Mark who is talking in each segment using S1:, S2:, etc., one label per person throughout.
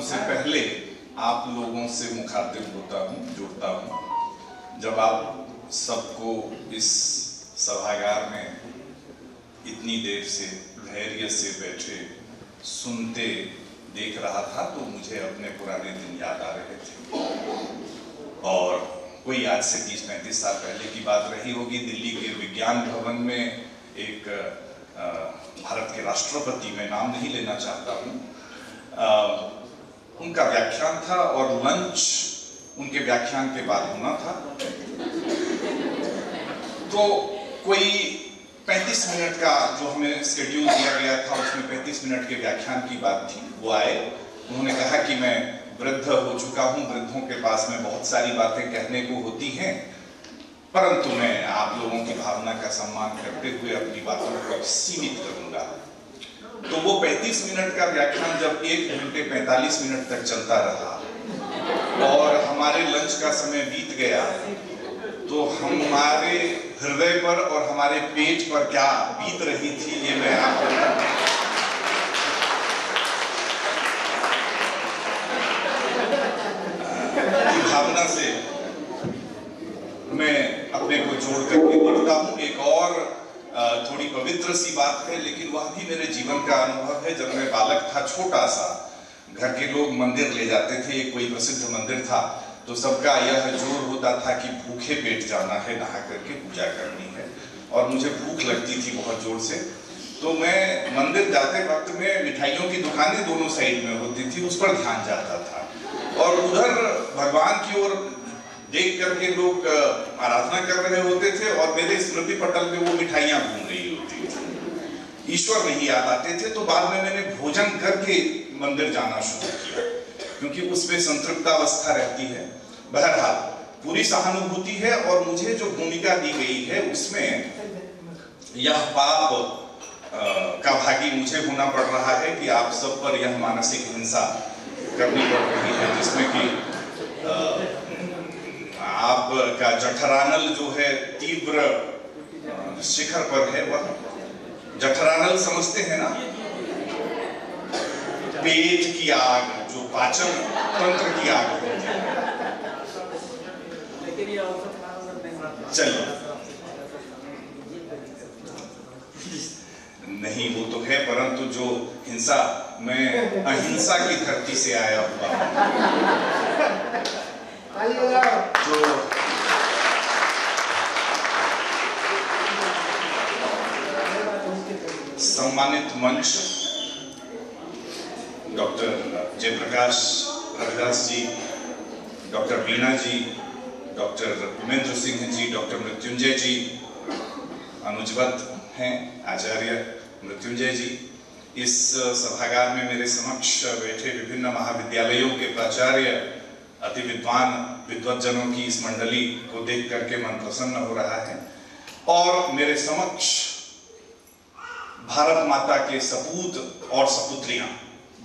S1: से पहले आप लोगों से मुखातिब होता हूँ, जुड़ता हूँ। जब आप सबको इस सभागार में इतनी देर से धैर्य से बैठे सुनते देख रहा था तो मुझे अपने पुराने दिन याद आ रहे थे। और कोई आज से 30-35 साल पहले की बात रही होगी। दिल्ली के विज्ञान भवन में एक भारत के राष्ट्रपति, मैं नाम नहीं लेना चाहता हूँ, उनका व्याख्यान था और लंच उनके व्याख्यान के बाद होना था। तो कोई 35 मिनट का जो हमें शेड्यूल दिया गया था उसमें 35 मिनट के व्याख्यान की बात थी। वो आए, उन्होंने कहा कि मैं वृद्ध हो चुका हूँ, वृद्धों के पास में बहुत सारी बातें कहने को होती हैं, परंतु मैं आप लोगों की भावना का सम्मान करते हुए अपनी बातों को सीमित करूंगा। तो वो 35 मिनट का व्याख्यान जब 1 घंटे 45 मिनट तक चलता रहा और हमारे लंच का समय बीत गया, तो हमारे हृदय पर और हमारे पेट पर क्या बीत रही थी ये मैं आपको भावना से मैं अपने को जोड़ करके देखता हूँ। एक और थोड़ी पवित्र सी बात है, लेकिन वह भी मेरे जीवन का अनुभव है। जब मैं बालक था, छोटा सा, घर के लोग मंदिर ले जाते थे, कोई प्रसिद्ध मंदिर था, तो सबका यह जोर होता था कि भूखे पेट जाना है, नहा करके पूजा करनी है। और मुझे भूख लगती थी बहुत जोर से, तो मैं मंदिर जाते वक्त में मिठाइयों की दुकानें दोनों साइड में होती थी, उस पर ध्यान जाता था और उधर भगवान की ओर देख करके लोग आराधना कर रहे होते थे और मेरे स्मृति पटल में वो मिठाइयां घूम रही होती थी, ईश्वर नहीं याद आते थे। तो बाद में मैंने भोजन करके मंदिर जाना शुरू किया, क्योंकि उसमें संतृप्तावस्था रहती है। बहरहाल पूरी सहानुभूति है और मुझे जो भूमिका दी गई है उसमें यह पाप का भागी मुझे होना पड़ रहा है कि आप सब पर यह मानसिक हिंसा करनी पड़ रही है, जिसमें कि आपका जठरानल जो है तीव्र शिखर पर है। वह जठरानल समझते हैं ना, पेट की आग, जो पाचन तंत्र की आग होती है। चलिए, नहीं वो तो है, परंतु जो हिंसा, मैं अहिंसा की धरती से आया हुआ तो सम्मानित मंच डॉक्टर जयप्रकाश रविदास जी, डॉक्टर वीणा जी, डॉक्टर उमेंद्र सिंह जी, डॉक्टर मृत्युंजय जी, अनुजवत हैं आचार्य मृत्युंजय जी, इस सभागार में मेरे समक्ष बैठे विभिन्न महाविद्यालयों के प्राचार्य, अति विद्वान विद्वज्जनों की इस मंडली को देख करके मन प्रसन्न हो रहा है। और मेरे समक्ष भारत माता के सपूत और सपुत्रियां,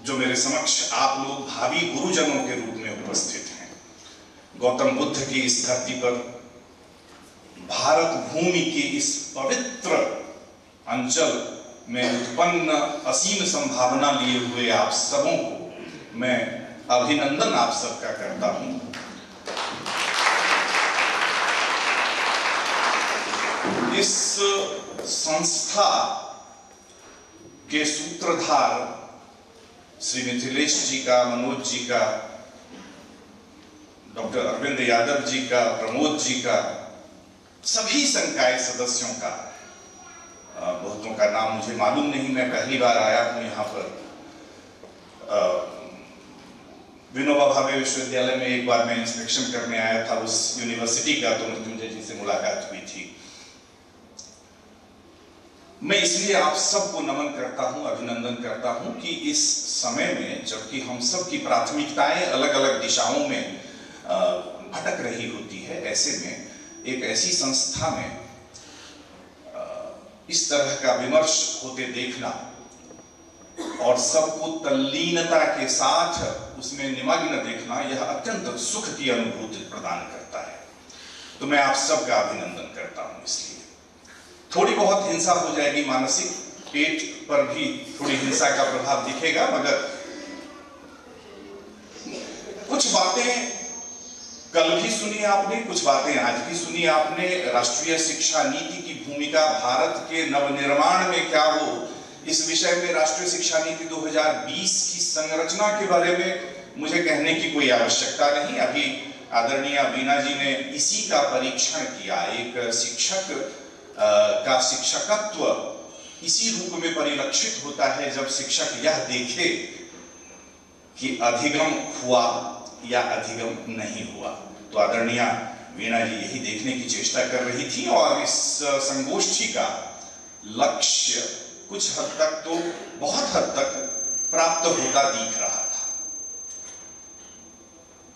S1: जो मेरे समक्ष आप लोग भावी गुरुजनों के रूप में उपस्थित हैं। गौतम बुद्ध की इस धरती पर, भारत भूमि की इस पवित्र अंचल में उत्पन्न असीम संभावना लिए हुए आप सबों को मैं अभिनंदन आप सबका करता हूं। इस संस्था के सूत्रधार श्री मिथिलेश जी का, मनोज जी का, डॉक्टर अरविंद यादव जी का, प्रमोद जी का, सभी संकाय सदस्यों का, बहुतों का नाम मुझे मालूम नहीं, मैं पहली बार आया हूं यहाँ पर। विनोबा भावे विश्वविद्यालय में एक बार मैं इंस्पेक्शन करने आया था उस यूनिवर्सिटी का, तो मृत्युंजय जी से मुलाकात हुई थी। मैं इसलिए आप सबको नमन करता हूं, अभिनंदन करता हूं कि इस समय में, जबकि हम सब की प्राथमिकताएं अलग अलग दिशाओं में भटक रही होती है, ऐसे में एक ऐसी संस्था में इस तरह का विमर्श होते देखना और सबको तल्लीनता के साथ उसमें निमग्न देखना, यह अत्यंत सुख की अनुभूति प्रदान करता है। तो मैं आप सबका अभिनंदन करता हूं। इसलिए थोड़ी बहुत हिंसा हो जाएगी, मानसिक, पेट पर भी थोड़ी हिंसा का प्रभाव दिखेगा, मगर कुछ बातें कल भी सुनी आपने, कुछ बातें आज भी सुनी आपने। राष्ट्रीय शिक्षा नीति की भूमिका भारत के नवनिर्माण में क्या हो, इस विषय में राष्ट्रीय शिक्षा नीति 2020 की संरचना के बारे में मुझे कहने की कोई आवश्यकता नहीं। अभी आदरणीय वीणा जी ने इसी का परीक्षण किया। एक शिक्षक का शिक्षकत्व इसी रूप में परिलक्षित होता है जब शिक्षक यह देखे कि अधिगम हुआ या अधिगम नहीं हुआ। तो आदरणीय वीणा जी यही देखने की चेष्टा कर रही थी और इस संगोष्ठी का लक्ष्य कुछ हद तक तो बहुत हद तक प्राप्त होता दिख रहा था।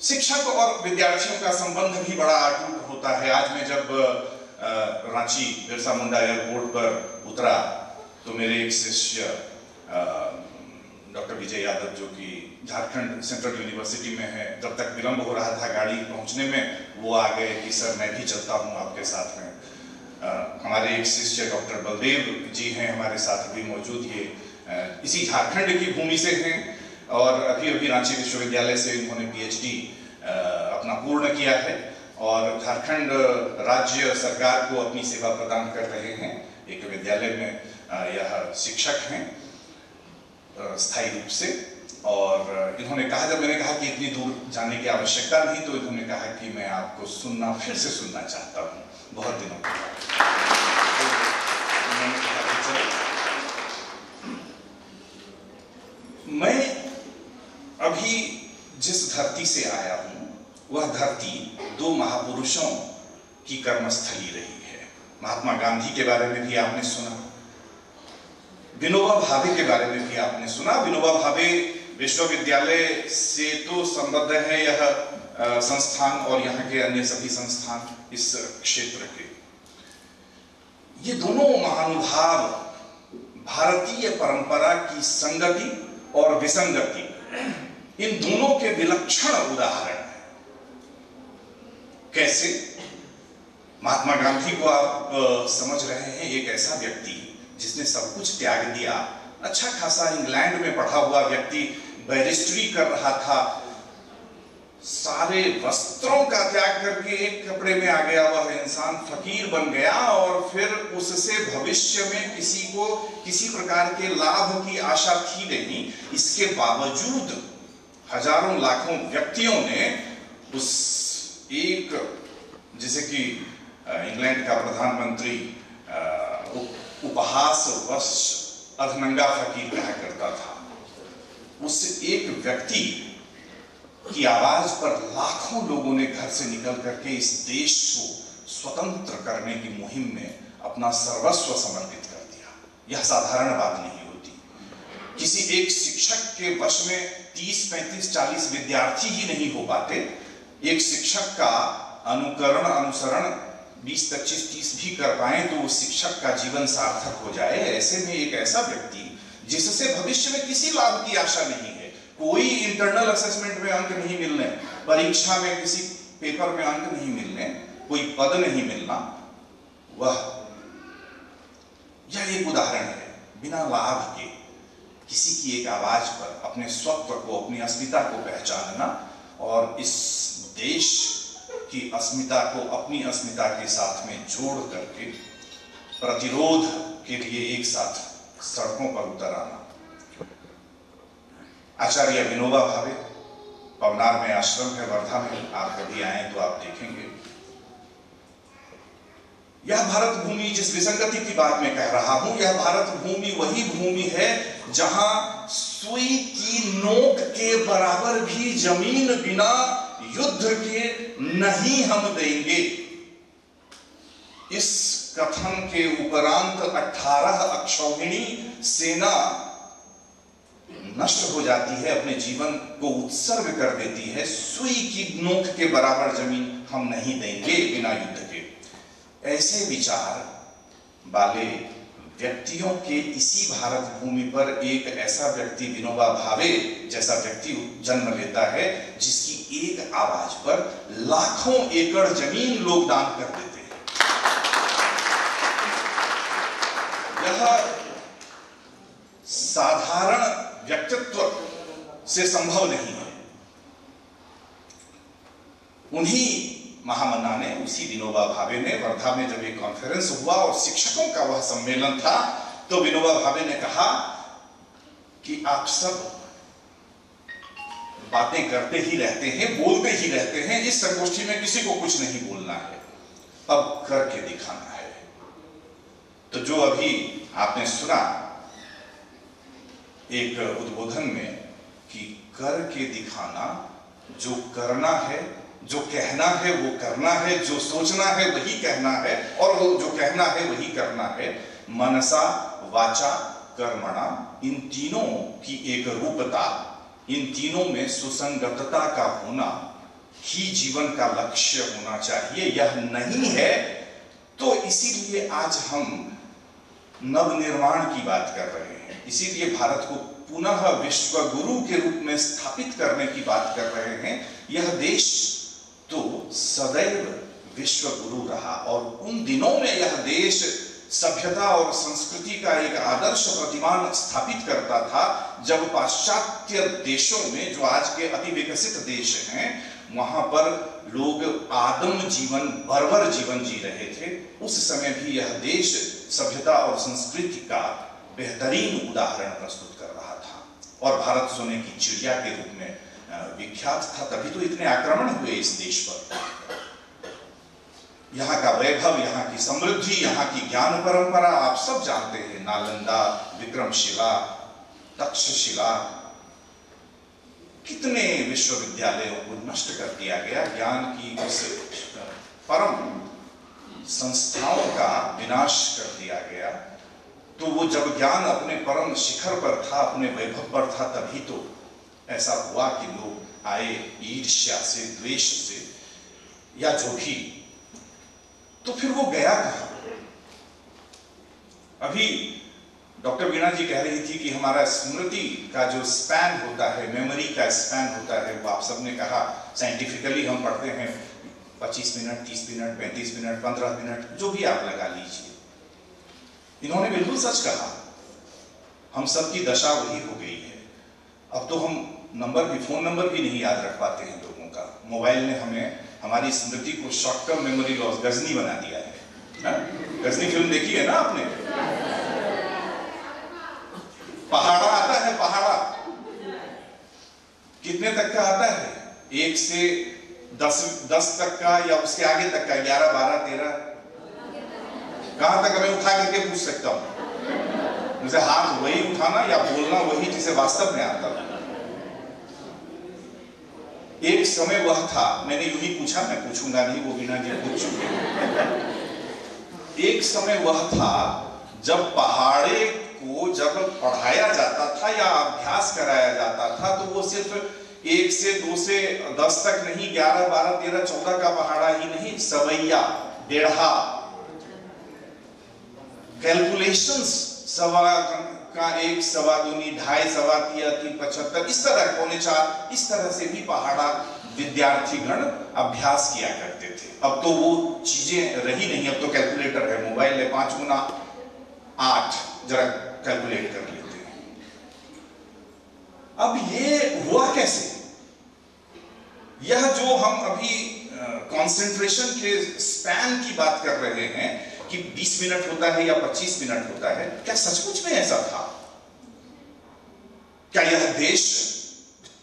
S1: शिक्षक और विद्यार्थियों का संबंध भी बड़ा अटूट होता है। आज मैं जब रांची बिरसा मुंडा एयरपोर्ट पर उतरा तो मेरे एक शिष्य डॉक्टर विजय यादव, जो कि झारखंड सेंट्रल यूनिवर्सिटी में है, जब तक विलंब हो रहा था गाड़ी पहुंचने में, वो आ गए कि सर मैं भी चलता हूं आपके साथ में। हमारे एक शिष्य डॉक्टर बलदेव जी हैं हमारे साथ भी मौजूद, ये इसी झारखंड की भूमि से हैं और अभी अभी रांची विश्वविद्यालय से इन्होंने PhD अपना पूर्ण किया है और झारखंड राज्य सरकार को अपनी सेवा प्रदान कर रहे हैं। एक विद्यालय में यह शिक्षक हैं स्थायी रूप से। और इन्होंने कहा, जब मैंने कहा कि इतनी दूर जाने की आवश्यकता नहीं, तो इन्होंने कहा कि मैं आपको फिर से सुनना चाहता हूँ, बहुत दिनों के बाद। मैं अभी जिस धरती से आया हूं वह धरती दो महापुरुषों की कर्मस्थली रही है। महात्मा गांधी के बारे में भी आपने सुना, विनोबा भावे के बारे में भी आपने सुना। विनोबा भावे विश्वविद्यालय से तो संबद्ध है यह संस्थान और यहाँ के अन्य सभी संस्थान इस क्षेत्र के। ये दोनों महानुभाव भारतीय परंपरा की संगति और विसंगति, इन दोनों के विलक्षण उदाहरण हैं। कैसे? महात्मा गांधी को आप समझ रहे हैं, एक ऐसा व्यक्ति जिसने सब कुछ त्याग दिया, अच्छा खासा इंग्लैंड में पढ़ा हुआ व्यक्ति, बैरिस्ट्री कर रहा था, सारे वस्त्रों का त्याग करके एक कपड़े में आ गया वह इंसान, फकीर बन गया और फिर उससे भविष्य में किसी को किसी प्रकार के लाभ की आशा थी नहीं। इसके बावजूद हजारों लाखों व्यक्तियों ने उस एक, जैसे कि इंग्लैंड का प्रधानमंत्री उपहासवश अधनंगा फकीर कहा करता था, उस एक व्यक्ति की आवाज पर लाखों लोगों ने घर से निकल करके इस देश को स्वतंत्र करने की मुहिम में अपना सर्वस्व समर्पित कर दिया। यह साधारण बात नहीं होती। किसी एक शिक्षक के वश में 30, 35, 40 विद्यार्थी ही नहीं हो पाते। एक शिक्षक का अनुकरण, अनुसरण 20, 25, 30 भी कर पाए तो उस शिक्षक का जीवन सार्थक हो जाए। ऐसे में एक ऐसा व्यक्ति जिससे भविष्य में किसी लाभ की आशा नहीं है, कोई इंटरनल असेसमेंट में अंक नहीं मिलने, परीक्षा में किसी पेपर में अंक नहीं मिलने, कोई पद नहीं मिलना, यह एक उदाहरण है। बिना लाभ के किसी की एक आवाज पर अपने स्वत्व को, अपनी अस्मिता को पहचानना और इस देश की अस्मिता को अपनी अस्मिता के साथ में जोड़ करके प्रतिरोध के लिए एक साथ सड़कों पर उतर आना। आचार्य विनोबा भावे, पवनार में आश्रम है वर्धा में, आप कभी आए तो आप देखेंगे। यह भारत भूमि, जिस विसंगति की बात मैं कह रहा हूं, यह भारत भूमि वही भूमि है जहां सुई की नोक के बराबर भी जमीन बिना युद्ध के नहीं हम देंगे। इस कथन के उपरांत 18 अक्षौहिणी सेना नष्ट हो जाती है, अपने जीवन को उत्सर्ग कर देती है। सुई की नोक के बराबर जमीन हम नहीं देंगे बिना युद्ध के। ऐसे विचार वाले व्यक्तियों के इसी भारत भूमि पर एक ऐसा व्यक्ति, विनोबा भावे जैसा व्यक्ति जन्म लेता है, जिसकी एक आवाज पर लाखों एकड़ जमीन लोग दान कर देते हैं। यह साधारण व्यक्तित्व से संभव नहीं है। उन्हीं महामना ने, उसी विनोबा भावे ने वर्धा में जब एक कॉन्फ्रेंस हुआ और शिक्षकों का वह सम्मेलन था, तो विनोबा भावे ने कहा कि आप सब बातें करते ही रहते हैं, बोलते ही रहते हैं, इस संगोष्ठी में किसी को कुछ नहीं बोलना है, अब करके दिखाना है। तो जो अभी आपने सुना एक उद्बोधन में कि करके दिखाना, जो करना है, जो कहना है वो करना है, जो सोचना है वही कहना है, और वो जो कहना है वही करना है। मनसा वाचा कर्मणा, इन तीनों की एक रूपता, इन तीनों में सुसंगतता का होना ही जीवन का लक्ष्य होना चाहिए। यह नहीं है तो इसीलिए आज हम नवनिर्माण की बात कर रहे हैं, इसीलिए भारत को पुनः विश्व गुरु के रूप में स्थापित करने की बात कर रहे हैं। यह देश तो सदैव विश्व गुरु रहा, और उन दिनों में यह देश सभ्यता और संस्कृति का एक आदर्श प्रतिमान स्थापित करता था, जब पाश्चात्य देशों में, जो आज के अति विकसित देश हैं, वहां पर लोग आदम जीवन, बर्बर जीवन जी रहे थे। उस समय भी यह देश सभ्यता और संस्कृति का बेहतरीन उदाहरण प्रस्तुत कर रहा था, और भारत सोने की चिड़िया के रूप में विख्यात था। तभी तो इतने आक्रमण हुए इस देश पर। यहाँ का वैभव, यहाँ की समृद्धि, यहाँ की ज्ञान परंपरा आप सब जानते हैं। नालंदा, विक्रमशिला, तक्षशिला, कितने विश्वविद्यालयों को नष्ट कर दिया गया। ज्ञान की उस परम संस्थाओं का विनाश कर दिया गया। तो वो जब ज्ञान अपने परम शिखर पर था, अपने वैभव पर था, तभी तो ऐसा हुआ कि लोग आए ईर्ष्या से, द्वेष से, या जो भी। तो फिर वो गया कहां? अभी डॉक्टर वीणा जी कह रही थी कि हमारा स्मृति का जो स्पैन होता है, मेमोरी का स्पैन होता है, वो आप सबने कहा साइंटिफिकली हम पढ़ते हैं 25 मिनट, 30 मिनट, 35 मिनट, 15 मिनट, जो भी आप लगा लीजिए। इन्होंने बिल्कुल सच कहा, हम सब की दशा वही हो गई है। अब तो हम नंबर भी, फोन नंबर भी नहीं याद रख पाते हैं लोगों का। मोबाइल ने हमें, हमारी स्मृति को short term memory loss, Ghajini बना दिया है ना? गजनी फिल्म देखी है ना आपने? पहाड़ा आता है, पहाड़ा कितने तक का आता है? 1 से 10 तक का, या उसके आगे तक का? 11, 12, 13, कहां तक? मैं उठा करके पूछ सकता हूं मुझे। हाथ वही उठाना या बोलना वही जिसे वास्तव में आता है। एक समय वह था, मैंने यूं ही पूछा, मैं पूछूंगा नहीं, वो वीणा जी पूछ चुके। एक समय वह था जब पहाड़े को जब पढ़ाया जाता था या अभ्यास कराया जाता था, तो वो सिर्फ 1 से 2 से 10 तक नहीं, 11, 12, 13, 14 का पहाड़ा ही नहीं, सवैया, डेढ़ा, कैलकुलेशंस, सवा का 1, सवा दूनी, 2.5, सवा 3, 75, इस तरह, 3.25, इस तरह से भी पहाड़ा विद्यार्थी गण अभ्यास किया करते थे। अब तो वो चीजें रही नहीं, अब तो कैलकुलेटर है, मोबाइल है, 5 गुना 8, जरा कैलकुलेट कर लेते हैं। अब ये हुआ कैसे? यह जो हम अभी कंसंट्रेशन के स्पैन की बात कर रहे हैं कि 20 मिनट होता है या 25 मिनट होता है, क्या सचमुच में ऐसा था? क्या यह देश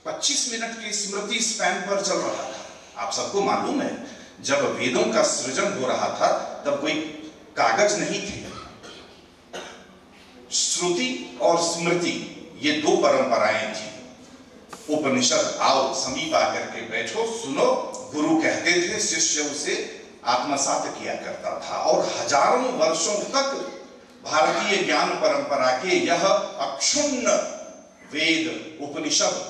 S1: 25 मिनट की स्मृति स्पैन पर चल रहा था? आप सबको मालूम है, जब वेदों का सृजन हो रहा था तब कोई कागज नहीं थे। श्रुति और स्मृति, ये 2 परंपराएं थी। उपनिषद, आओ समीप आकर के बैठो, सुनो, गुरु कहते थे, शिष्य उसे आत्मसात किया करता था। और हजारों वर्षों तक भारतीय ज्ञान परंपरा के यह अक्षुण्ण वेद, उपनिषद,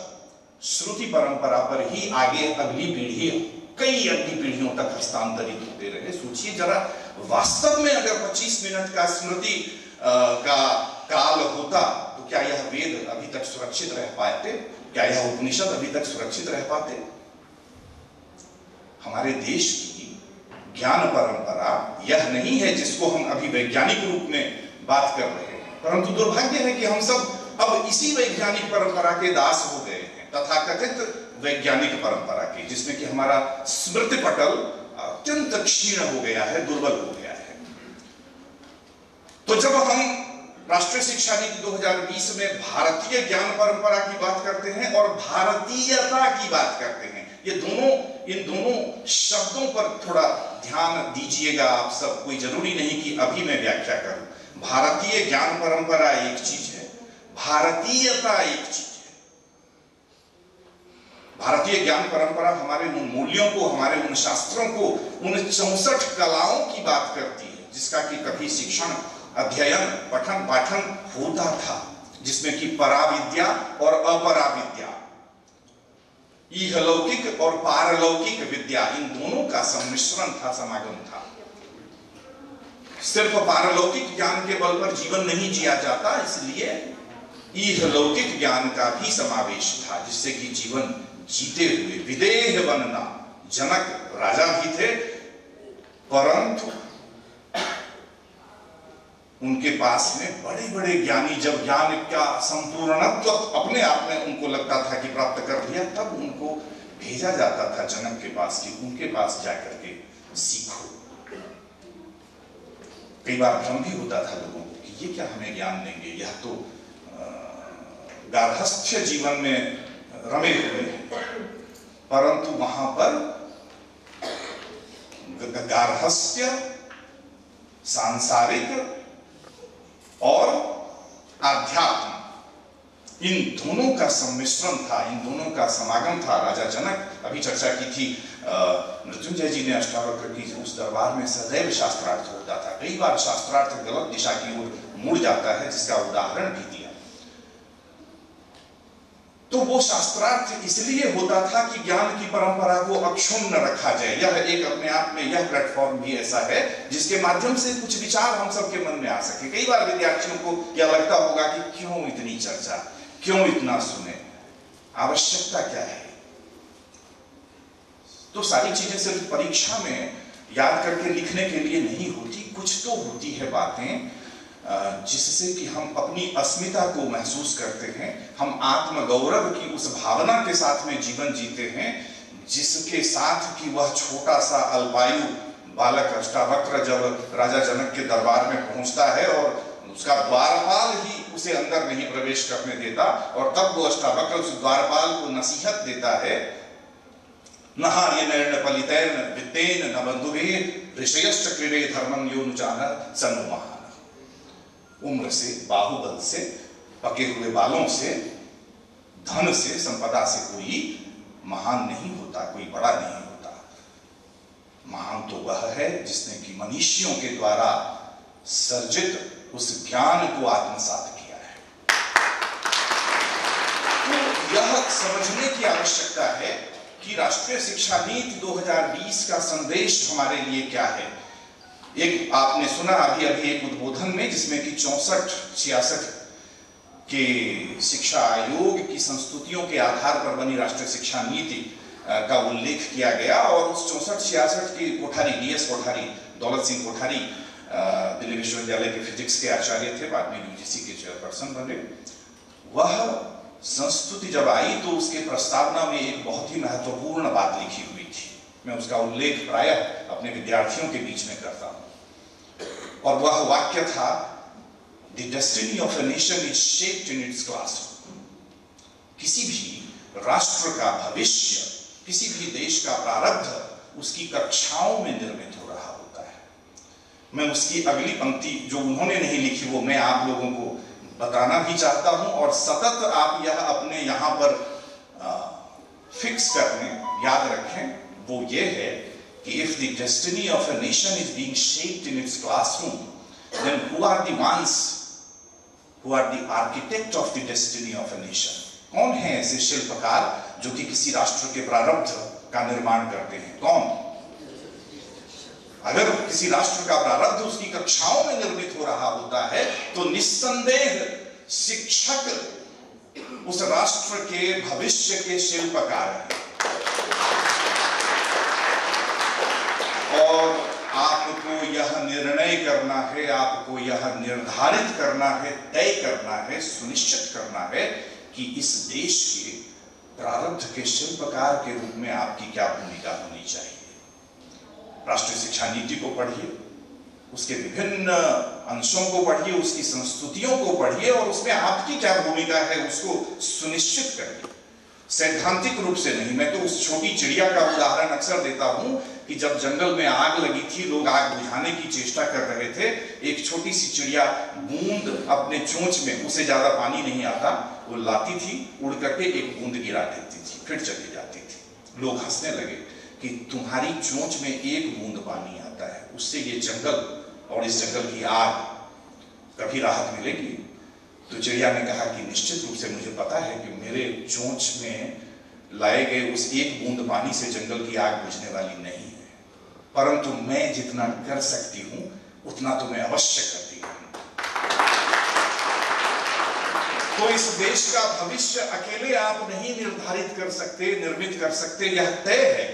S1: श्रुति परंपरा पर ही आगे अगली पीढ़ी, कई अगली पीढ़ियों तक हस्तांतरित होते रहे। सोचिए जरा, वास्तव में अगर 25 मिनट का स्मृति का काल होता तो क्या यह वेद अभी तक सुरक्षित रह पाते? क्या यह उपनिषद अभी तक सुरक्षित रह पाते? हमारे देश की ज्ञान परंपरा यह नहीं है जिसको हम अभी वैज्ञानिक रूप में बात कर रहे हैं, परंतु दुर्भाग्य है कि हम सब अब इसी वैज्ञानिक परंपरा के दास हो गए हैं। तथाकथित वैज्ञानिक परंपरा की, जिसमें कि हमारा स्मृति पटल अत्यंत क्षीण हो गया है, दुर्बल हो गया है। तो जब हम राष्ट्रीय शिक्षा नीति 2020 में भारतीय ज्ञान परंपरा की बात करते हैं और भारतीयता की बात करते हैं, ये दोनों, इन दोनों शब्दों पर थोड़ा ध्यान दीजिएगा आप सब। कोई जरूरी नहीं कि अभी मैं व्याख्या करूं। भारतीय ज्ञान परंपरा एक चीज है, भारतीयता एक चीज है। भारतीय ज्ञान परंपरा हमारे उन मूल्यों को, हमारे उन शास्त्रों को, उन 64 कलाओं की बात करती है जिसका कि कभी शिक्षण, अध्ययन, पठन पाठन होता था, जिसमें कि पराविद्या और अपराविद्या, इहलौकिक और पारलौकिक विद्या, इन दोनों का सम्मिश्रण था, समागम था। सिर्फ पारलौकिक ज्ञान के बल पर जीवन नहीं जिया जाता, इसलिए इहलौकिक ज्ञान का भी समावेश था, जिससे कि जीवन जीते हुए विदेह बनना। जनक राजा भी थे, परंतु उनके पास में बड़े बड़े ज्ञानी, जब ज्ञान का संपूर्णत्व अपने आप में उनको लगता था कि प्राप्त कर लिया, तब उनको भेजा जाता था जनक के पास कि उनके पास जाकर के सीखो। कई बार भ्रम भी होता था लोगों को कि ये क्या हमें ज्ञान देंगे, यह तो गार्हस्थ्य जीवन में रमे हुए हैं। परंतु वहां पर गार्हस्थ्य, सांसारिक और आध्यात्म, इन दोनों का सम्मिश्रण था, इन दोनों का समागम था। राजा जनक, अभी चर्चा की थी मृत्युंजय जी ने अष्टावक्र की, उस दरबार में सदैव शास्त्रार्थ होता था। कई बार शास्त्रार्थ गलत दिशा की ओर मुड़ जाता है, जिसका उदाहरण भी दिया। तो वो शास्त्रार्थ इसलिए होता था कि ज्ञान की परंपरा को अक्षुण्ण रखा जाए। यह एक अपने आप में, यह प्लेटफॉर्म भी ऐसा है जिसके माध्यम से कुछ विचार हम सबके मन में आ सके। कई बार विद्यार्थियों को यह लगता होगा कि क्यों इतनी चर्चा, क्यों इतना सुने, आवश्यकता क्या है। तो सारी चीजें सिर्फ परीक्षा में याद करके लिखने के लिए नहीं होती, कुछ तो होती है बातें जिससे कि हम अपनी अस्मिता को महसूस करते हैं, हम आत्मगौरव की उस भावना के साथ में जीवन जीते हैं, जिसके साथ कि वह छोटा सा अल्पायु बालक अष्टावक्र जब राजा जनक के दरबार में पहुंचता है और उसका द्वारपाल ही उसे अंदर नहीं प्रवेश करने देता, और तब वो अष्टावक्र उस द्वारपाल को नसीहत देता है, नहार्येण पलितेन वित्तेन न बंधुभे ऋषयश्च क्रीडे धर्मं यो नुचान सन्नु महान। उम्र से, बाहुबल से, पके हुए बालों से, धन से, संपदा से कोई महान नहीं होता, कोई बड़ा नहीं होता। महान तो वह है जिसने कि मनुष्यों के द्वारा सर्जित उस ज्ञान को आत्मसात किया है। तो यह समझने की आवश्यकता है कि राष्ट्रीय शिक्षा नीति 2020 का संदेश हमारे लिए क्या है। एक आपने सुना अभी एक उद्बोधन में, जिसमें कि 64-66 के शिक्षा आयोग की संस्तुतियों के आधार पर बनी राष्ट्रीय शिक्षा नीति का उल्लेख किया गया। और उस 64-66 के कोठारी, DS कोठारी, दौलत सिंह कोठारी दिल्ली विश्वविद्यालय के फिजिक्स के आचार्य थे, बाद में UGC के चेयरपर्सन बने। वह संस्तुति जब आई तो उसके प्रस्तावना में एक बहुत ही महत्वपूर्ण बात लिखी हुई थी। मैं उसका उल्लेख प्रायः अपने विद्यार्थियों के बीच में करता हूं, और वह वाक्य था, The destiny of a nation is shaped in its classroom. किसी भी राष्ट्र का भविष्य, किसी भी देश का प्रारब्ध उसकी कक्षाओं में निर्मित हो रहा होता है। मैं उसकी अगली पंक्ति जो उन्होंने नहीं लिखी, वो मैं आप लोगों को बताना भी चाहता हूं, और सतत आप यह अपने यहां पर फिक्स कर लें, याद रखें। वो ये है कि if the destiny of a nation is being shaped in its classroom, then who are the ones who are the architect of the destiny of a nation? कौन है ऐसे शिल्पकार जो कि किसी राष्ट्र के प्रारब्ध का निर्माण करते हैं? कौन? अगर किसी राष्ट्र का प्रारब्ध उसकी कक्षाओं में निर्मित हो रहा होता है, तो निस्संदेह शिक्षक उस राष्ट्र के भविष्य के शिल्पकार हैं। और आपको यह निर्णय करना है, आपको यह निर्धारित करना है, तय करना है, सुनिश्चित करना है कि इस देश के प्रारब्ध के शिल्पकार के रूप में आपकी क्या भूमिका होनी चाहिए। राष्ट्रीय शिक्षा नीति को पढ़िए, उसके विभिन्न अंशों को पढ़िए, उसकी संस्तुतियों को पढ़िए और उसमें आपकी क्या भूमिका है उसको सुनिश्चित करिए। सैद्धांतिक रूप से नहीं, मैं तो उस छोटी चिड़िया का उदाहरण अक्सर देता हूं कि जब जंगल में आग लगी थी, लोग आग बुझाने की चेष्टा कर रहे थे, एक छोटी सी चिड़िया बूंद अपने चोंच में, उसे ज्यादा पानी नहीं आता, वो लाती थी, उड़ करके एक बूंद गिरा देती थी, फिर चली जाती थी। लोग हंसने लगे कि तुम्हारी चोंच में एक बूंद पानी आता है, उससे ये जंगल और इस जंगल की आग कभी राहत मिलेगी? तो चिड़िया ने कहा कि निश्चित रूप से मुझे पता है कि मेरे चोंच में लाए गए उस एक बूंद पानी से जंगल की आग बुझने वाली नहीं है, परंतु मैं जितना कर सकती हूं उतना तो मैं अवश्य करती हूं। तो इस देश का भविष्य अकेले आप नहीं निर्धारित कर सकते, निर्मित कर सकते, यह तय है,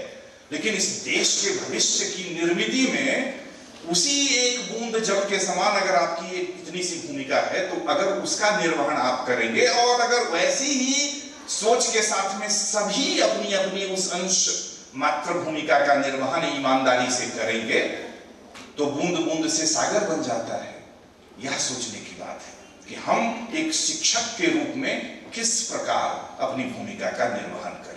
S1: लेकिन इस देश के भविष्य की निर्मिति में उसी एक बूंद जल के समान अगर आपकी एक इतनी सी भूमिका है, तो अगर उसका निर्वहन आप करेंगे और अगर वैसी ही सोच के साथ में सभी अपनी अपनी उस अंश मात्र भूमिका का निर्वहन ईमानदारी से करेंगे, तो बूंद बूंद से सागर बन जाता है। यह सोचने की बात है कि हम एक शिक्षक के रूप में किस प्रकार अपनी भूमिका का निर्वहन करें।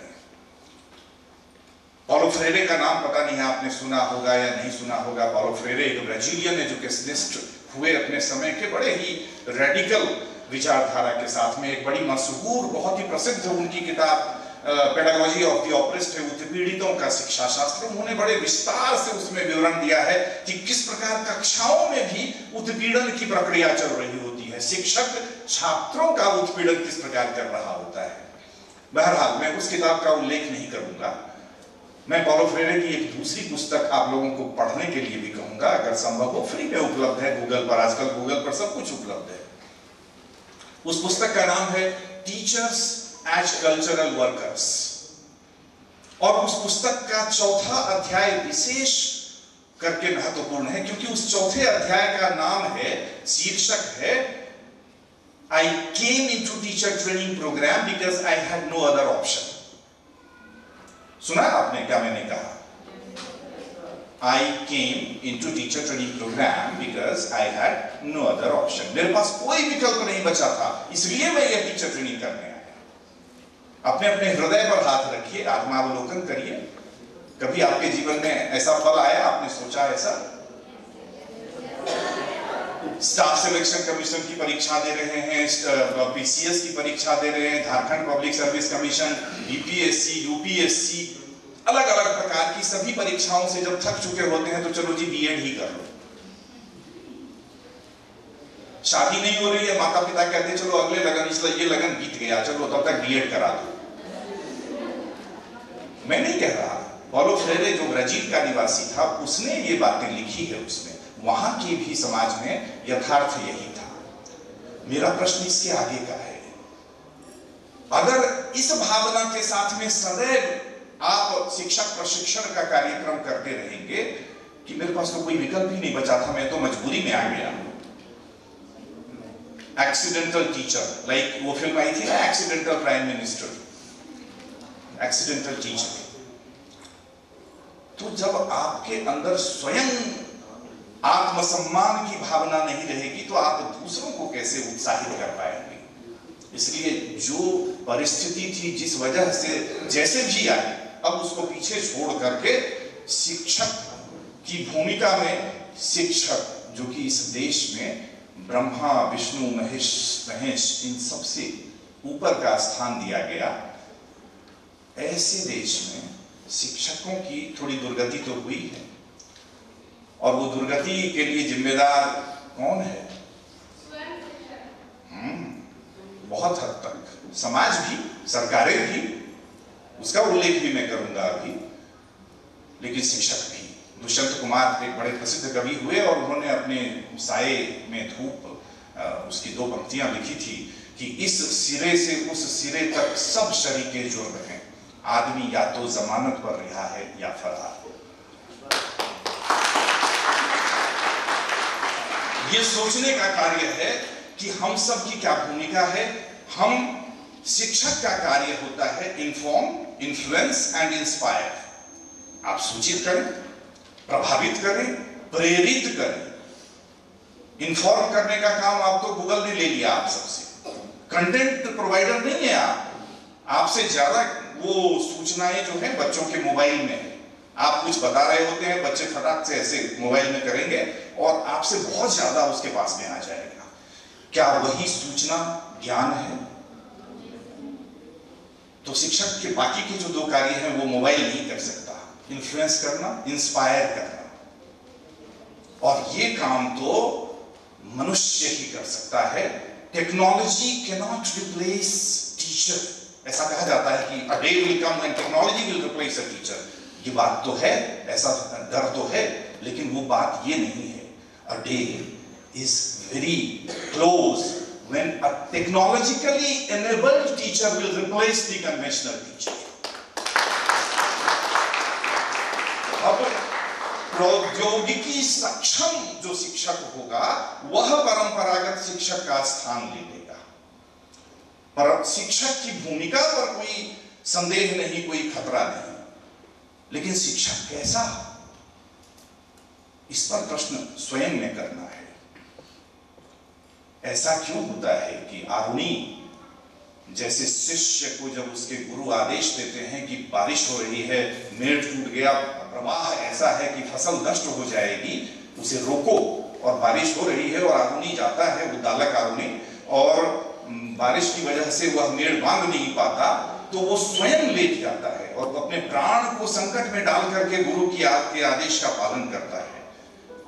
S1: पॉलो फ्रेरे का नाम पता नहीं आपने सुना होगा या नहीं सुना होगा। पॉलो फ्रेरे एक ब्राजीलियन एजुकेशनिस्ट हुए अपने समय के, बड़े ही रेडिकल विचारधारा के साथ में। एक बड़ी मशहूर, बहुत ही प्रसिद्ध उनकी किताब पेडागॉजी ऑफ द ऑप्रेस्ड है, उत्पीड़ितों का शिक्षा शास्त्र। उन्होंने बड़े विस्तार से उसमें विवरण दिया है कि किस प्रकार कक्षाओं में भी उत्पीड़न की प्रक्रिया चल रही होती है, शिक्षक छात्रों का उत्पीड़न किस प्रकार कर रहा होता है। बहरहाल मैं उस किताब का उल्लेख नहीं करूंगा। मैं पॉलो फ्रेरे की एक दूसरी पुस्तक आप लोगों को पढ़ने के लिए भी कहूंगा, अगर संभव हो, फ्री में उपलब्ध है गूगल पर, आजकल गूगल पर सब कुछ उपलब्ध है। उस पुस्तक का नाम है टीचर्स एज कल्चरल वर्कर्स, और उस पुस्तक का चौथा अध्याय विशेष करके महत्वपूर्ण है, क्योंकि उस चौथे अध्याय का नाम है, शीर्षक है, I came into teacher training programme because I had no other option. सुना आपने क्या मैंने कहा? I came into teacher training program because I had no other option. मेरे पास कोई विकल्प नहीं बचा था, इसलिए मैं यह टीचर ट्रेनिंग करने आया। अपने अपने हृदय पर हाथ रखिए, आत्मावलोकन करिए। कभी आपके जीवन में ऐसा पल आया, आपने सोचा ऐसा? स्टाफ सिलेक्शन कमीशन की परीक्षा दे रहे हैं, पीसीएस की परीक्षा दे रहे हैं, Jharkhand public service commission, BPSC, UPSC, अलग अलग प्रकार की सभी परीक्षाओं से जब थक चुके होते हैं तो चलो जी बीएड ही कर लो। शादी नहीं हो रही है, माता पिता कहते हैं चलो अगले लगन, इसलिए ये लगन बीत गया, चलो तब तक बीएड करा दो। मैं नहीं कह रहा, पॉलो फ्रेरे जो ब्राजील का निवासी था उसने ये बातें लिखी है, उसने वहां के भी समाज में यथार्थ यही था। मेरा प्रश्न इसके आगे का है, अगर इस भावना के साथ में सदैव आप शिक्षक प्रशिक्षण का कार्यक्रम करते रहेंगे कि मेरे पास तो कोई विकल्प ही नहीं बचा था, मैं तो मजबूरी में आ गया। एक्सीडेंटल टीचर, लाइक वो फिल्म आई थी ना, accidental prime minister, accidental teacher. तो जब आपके अंदर स्वयं आत्मसम्मान की भावना नहीं रहेगी तो आप दूसरों को कैसे उत्साहित कर पाएंगे? इसलिए जो परिस्थिति थी, जिस वजह से जैसे भी आई, अब उसको पीछे छोड़ करके शिक्षक की भूमिका में, शिक्षक जो कि इस देश में ब्रह्मा विष्णु महेश इन सबसे ऊपर का स्थान दिया गया, ऐसे देश में शिक्षकों की थोड़ी दुर्गति तो हुई है। और वो दुर्गति के लिए जिम्मेदार कौन है? बहुत हद तक समाज भी, सरकारें भी, उसका उल्लेख भी मैं करूंगा अभी, लेकिन शिक्षक भी। दुष्यंत कुमार एक बड़े प्रसिद्ध कवि हुए और उन्होंने अपने साये में धूप उसकी 2 पंक्तियां लिखी थी कि इस सिरे से उस सिरे तक सब शरीके जुर्म हैं, आदमी या तो जमानत पर रिहा है या फरार। ये सोचने का कार्य है कि हम सब की क्या भूमिका है, हम शिक्षक का कार्य होता है इन्फॉर्म, इन्फ्लुएंस एंड इंस्पायर। आप सूचित करें, प्रभावित करें, प्रेरित करें। इन्फॉर्म करने का काम आप तो गूगल ने ले लिया आप सबसे, कंटेंट प्रोवाइडर नहीं है आप। आपसे ज्यादा वो सूचनाएं जो है बच्चों के मोबाइल में है। आप कुछ बता रहे होते हैं, बच्चे फटाक से ऐसे मोबाइल में करेंगे और आपसे बहुत ज्यादा उसके पास में आ जाएगा। क्या वही सूचना ज्ञान है? तो शिक्षक के बाकी के जो दो कार्य हैं वो मोबाइल नहीं कर सकता, इन्फ्लुएंस करना, इंस्पायर करना। और ये काम तो मनुष्य ही कर सकता है। Technology can not replace teacher. ऐसा कहा जाता है कि a day will come when technology will replace a teacher. ये बात तो है, ऐसा डर तो है, लेकिन वो बात ये नहीं है। A day is very close when a technologically enabled teacher will replace the conventional teacher. अब प्रौद्योगिकी सक्षम जो शिक्षक होगा वह परंपरागत शिक्षक का स्थान ले लेगा। पर शिक्षक की भूमिका पर कोई संदेह नहीं, कोई खतरा नहीं, लेकिन शिक्षक कैसा, इस पर प्रश्न स्वयं में करना है। ऐसा क्यों होता है कि आरुणि जैसे शिष्य को जब उसके गुरु आदेश देते हैं कि बारिश हो रही है, मेड़ टूट गया, प्रवाह ऐसा है कि फसल नष्ट हो जाएगी, उसे रोको, और बारिश हो रही है और आरुणि जाता है, वो दालक आरुणि, और बारिश की वजह से वह मेड़ बांध नहीं पाता, तो वो स्वयं लेट जाता है और अपने प्राण को संकट में डाल करके गुरु के आदेश का पालन करता है,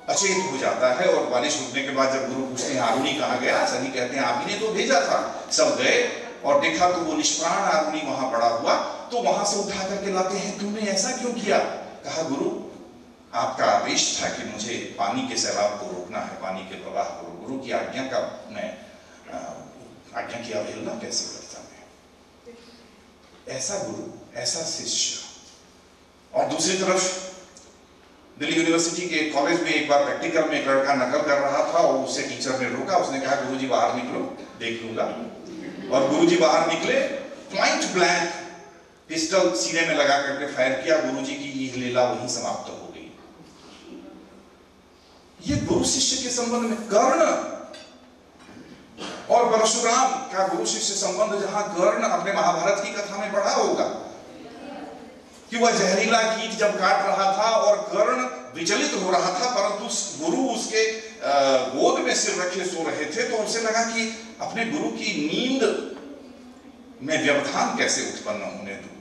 S1: अचेत हो जाता है। और बारिश रुकने के बाद जब गुरु पूछते हैं आरुणि कहाँ गया, सभी कहते हैं आप ही ने तो भेजा था। सब गए और देखा तो वो निष्प्राण आरुणि वहां पड़ा हुआ, तो वहां से उठा करके लाते हैं, तुमने ऐसा क्यों किया? कहा गुरु आपका आदेश था कि मुझे पानी के सैलाब को रोकना है, पानी के प्रवाह को। गुरु की आज्ञा का मैं आज्ञा की अवहेलना कैसे करता मैं? ऐसा गुरु, ऐसा शिष्य। और दूसरी तरफ दिल्ली यूनिवर्सिटी के कॉलेज में एक बार प्रैक्टिकल में एक लड़का नकल कर रहा था और उसे टीचर ने रोका। उसने कहा गुरुजी बाहर निकलो, देख लूंगा। और गुरुजी बाहर निकले, पॉइंट ब्लैंक पिस्टल सीने में लगा करके फायर किया। गुरुजी की यह लीला वहीं समाप्त हो गई। ये गुरु शिष्य के संबंध में कर्ण और परशुराम का गुरु शिष्य संबंध, जहां कर्ण अपने महाभारत की कथा में पढ़ा होगा कि वह जहरीला कीट जब काट रहा था और कर्ण विचलित हो रहा था, परंतु गुरु उसके गोद में सिर रखे सो रहे थे, तो उसे लगा कि अपने गुरु की नींद में व्यवधान कैसे उत्पन्न होने दूं,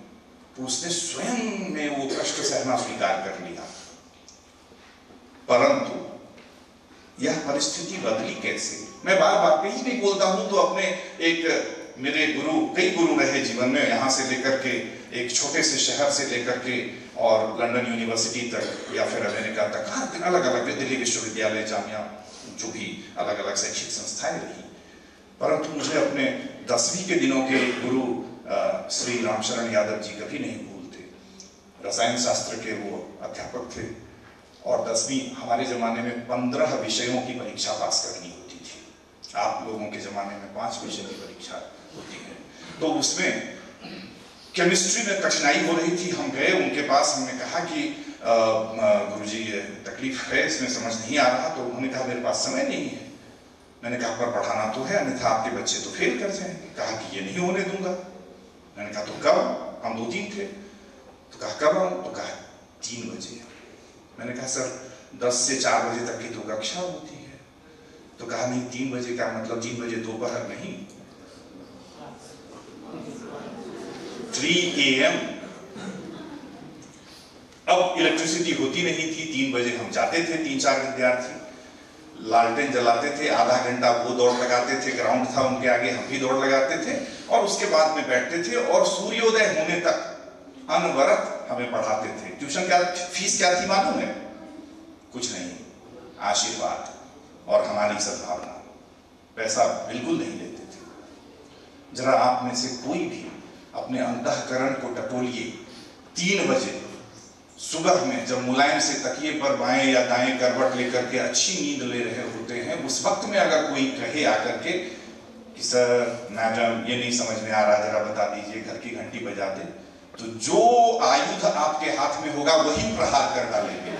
S1: तो उसने स्वयं में वो कष्ट सहना स्वीकार कर लिया। परंतु यह परिस्थिति बदली कैसे? मैं बार बार कहीं भी बोलता हूं तो अपने एक मेरे गुरु, कई गुरु रहे जीवन में, यहां से लेकर के एक छोटे से शहर से लेकर के और लंदन यूनिवर्सिटी तक या फिर अमेरिका तक, अलग अलग दिल्ली विश्वविद्यालय, जामिया, जो भी अलग अलग शैक्षिक संस्थाएं रही। परंतु मुझे अपने 10वीं के दिनों के गुरु श्री रामशरण यादव जी कभी नहीं भूलते। रसायन शास्त्र के वो अध्यापक थे और 10वीं, हमारे जमाने में 15 विषयों की परीक्षा पास करनी होती थी। आप लोगों के जमाने में 5 विषय की परीक्षा होती है। तो उसमें केमिस्ट्री में कठिनाई हो रही थी। हम गए उनके पास, हमने कहा कि गुरुजी ये तकलीफ है, इसमें समझ नहीं आ रहा। तो उन्होंने कहा मेरे पास समय नहीं है। मैंने कहा पर पढ़ाना तो है, अन्यथा आपके बच्चे तो फेल कर जाएंगे। कहा कि ये नहीं होने दूंगा। मैंने कहा तो कब? हम 2-3 थे। तो कहा कब आऊं? तो कहा 3 बजे। मैंने कहा सर 10 से 4 बजे तक की तो कक्षा होती है। तो कहा नहीं, 3 बजे का मतलब 3 बजे दोपहर नहीं, 3 AM। अब इलेक्ट्रिसिटी होती नहीं थी। 3 बजे हम जाते थे, 3-4 विद्यार्थी लालटेन जलाते थे, आधा घंटा वो दौड़ लगाते थे, ग्राउंड था उनके आगे, हम भी दौड़ लगाते थे और उसके बाद में बैठते थे और सूर्योदय होने तक अनवरत हमें पढ़ाते थे। ट्यूशन क्या फीस क्या थी मालूम है? कुछ नहीं, आशीर्वाद और हमारी सद्भावना। पैसा बिल्कुल नहीं लेते थे। जरा आप में से कोई भी अपने अंतःकरण को टटोलिए। 3 बजे सुबह में जब मुलायम से तकिए पर बाएं या दाएं करवट लेकर के अच्छी नींद ले रहे होते हैं, उस वक्त में अगर कोई कहे आकर के कि सर मैडम ये नहीं समझ में आ रहा, जरा बता दीजिए, घर की घंटी बजा दे, तो जो आयुध आपके हाथ में होगा वही प्रहार कर डालेंगे।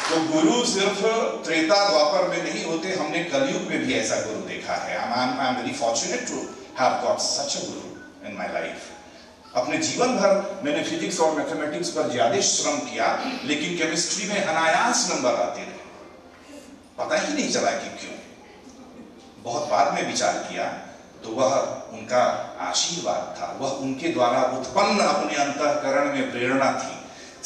S1: तो गुरु सिर्फ त्रेता द्वापर में नहीं होते, हमने कलयुग में भी ऐसा गुरु देखा है। I am very fortunate to have got such a guru in my life. अपने जीवन भर मैंने फिजिक्स और मैथमेटिक्स पर ज्यादा श्रम किया, लेकिन केमिस्ट्री में अनायास नंबर आते रहे, पता ही नहीं चला कि क्यों। बहुत बाद में विचार किया तो वह उनका आशीर्वाद था, वह उनके द्वारा उत्पन्न अपने अंतःकरण में प्रेरणा थी।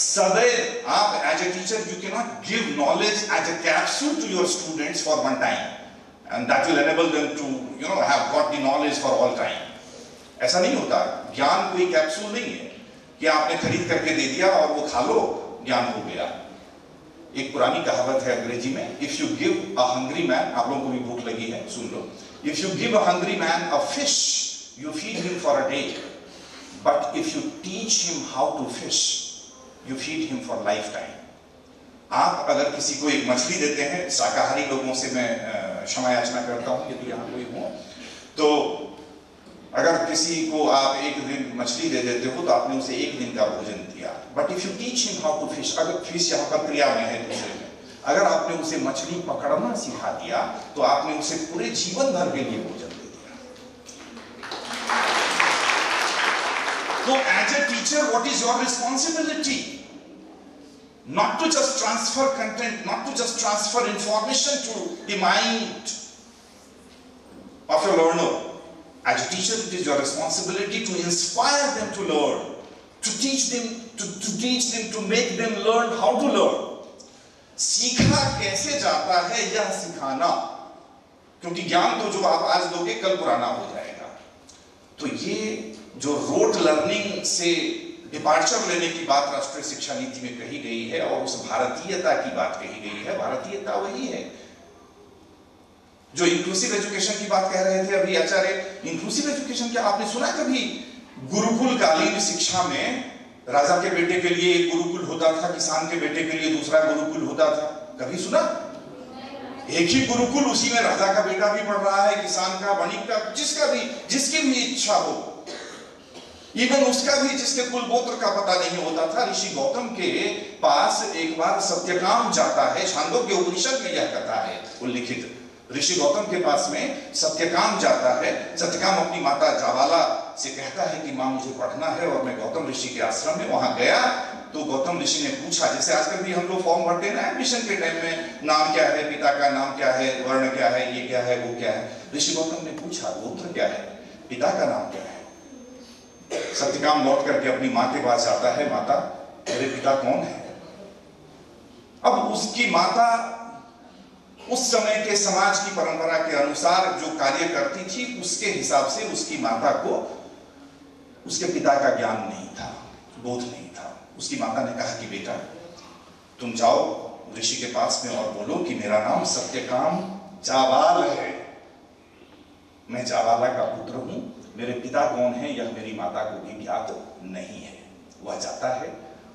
S1: सदैव आप as a teacher you can not give knowledge as a capsule to your students for one time and that will enable them to have got the knowledge for all time. ऐसा नहीं होता। ज्ञान कोई कैप्सूल नहीं है कि आपने खरीद करके दे दिया और वो खा लो ज्ञान हो गया। एक पुरानी कहावत है अंग्रेजी में, if you give a hungry man, आप लोगों को भी भूख लगी है, सुन लो, if you give a hungry man a fish you feed him for a day, but if you teach him how to fish you feed him for life time. आप अगर किसी को एक मछली देते हैं, शाकाहारी लोगों से मैं क्षमा याचना करता हूं यदि यहाँ कोई हो, तो अगर किसी को आप एक दिन मछली दे देते हो तो आपने उसे एक दिन का भोजन दिया, but if you teach him how to fish, अगर फिश यहाँ पर क्रिया में है दूसरे में, अगर आपने उसे मछली पकड़ना सिखा दिया तो आपने उसे पूरे जीवन भर के लिए भोजन दे दिया। तो as a teacher what is your responsibility? Not to just transfer content, not to just transfer information to the mind of your learner. As a teacher, it is your responsibility to inspire them to learn, to teach them, to make them learn how to learn. सीखा कैसे जाता है यह सिखाना, क्योंकि ज्ञान तो जो आप आज लोगे कल पुराना हो जाएगा। तो ये जो रोट लर्निंग से डिपार्चर लेने की बात राष्ट्रीय शिक्षा नीति में कही गई है और उस भारतीयता की बात कही गई है, भारतीयता वही है जो इंक्लूसिव एजुकेशन की बात कह रहे थे अभी आचार्य। इंक्लूसिव एजुकेशन क्या आपने सुना कभी? गुरुकुल कालीन शिक्षा में राजा के बेटे के लिए एक गुरुकुल होता था, किसान के बेटे के लिए दूसरा गुरुकुल होता था, कभी सुना? एक ही गुरुकुल, उसी में राजा का बेटा भी पढ़ रहा है, किसान का, वणिक का, जिसकी भी इच्छा हो, इवन उसका भी जिसके कुल गोत्र का पता नहीं होता था। ऋषि गौतम के पास एक बार सत्यकाम जाता है, छांदोग्य उपनिषद में यह कथा है उल्लिखित। ऋषि गौतम के पास में सत्यकाम जाता है। सत्यकाम अपनी माता जावाला से कहता है कि माँ मुझे पढ़ना है, और मैं गौतम ऋषि के आश्रम में वहां गया तो गौतम ऋषि ने पूछा, जैसे आजकल भी हम लोग फॉर्म भरते हैं ना एडमिशन के टाइम में, नाम क्या है, पिता का नाम क्या है, वर्ण क्या है, ये क्या है, वो क्या है। ऋषि गौतम ने पूछा गोत्र क्या है, पिता का नाम क्या है। सत्यकाम लौट करके अपनी माँ के पास जाता है, माता मेरे पिता कौन है। अब उसकी माता उस समय के समाज की परंपरा के अनुसार जो कार्य करती थी उसके हिसाब से उसकी माता को उसके पिता का ज्ञान नहीं था, बोध नहीं था। उसकी माता ने कहा कि बेटा तुम जाओ ऋषि के पास में और बोलो कि मेरा नाम सत्यकाम जावाल है, मैं जावाला का पुत्र हूं, मेरे पिता कौन है यह मेरी माता को भी ज्ञात नहीं है। वह जाता है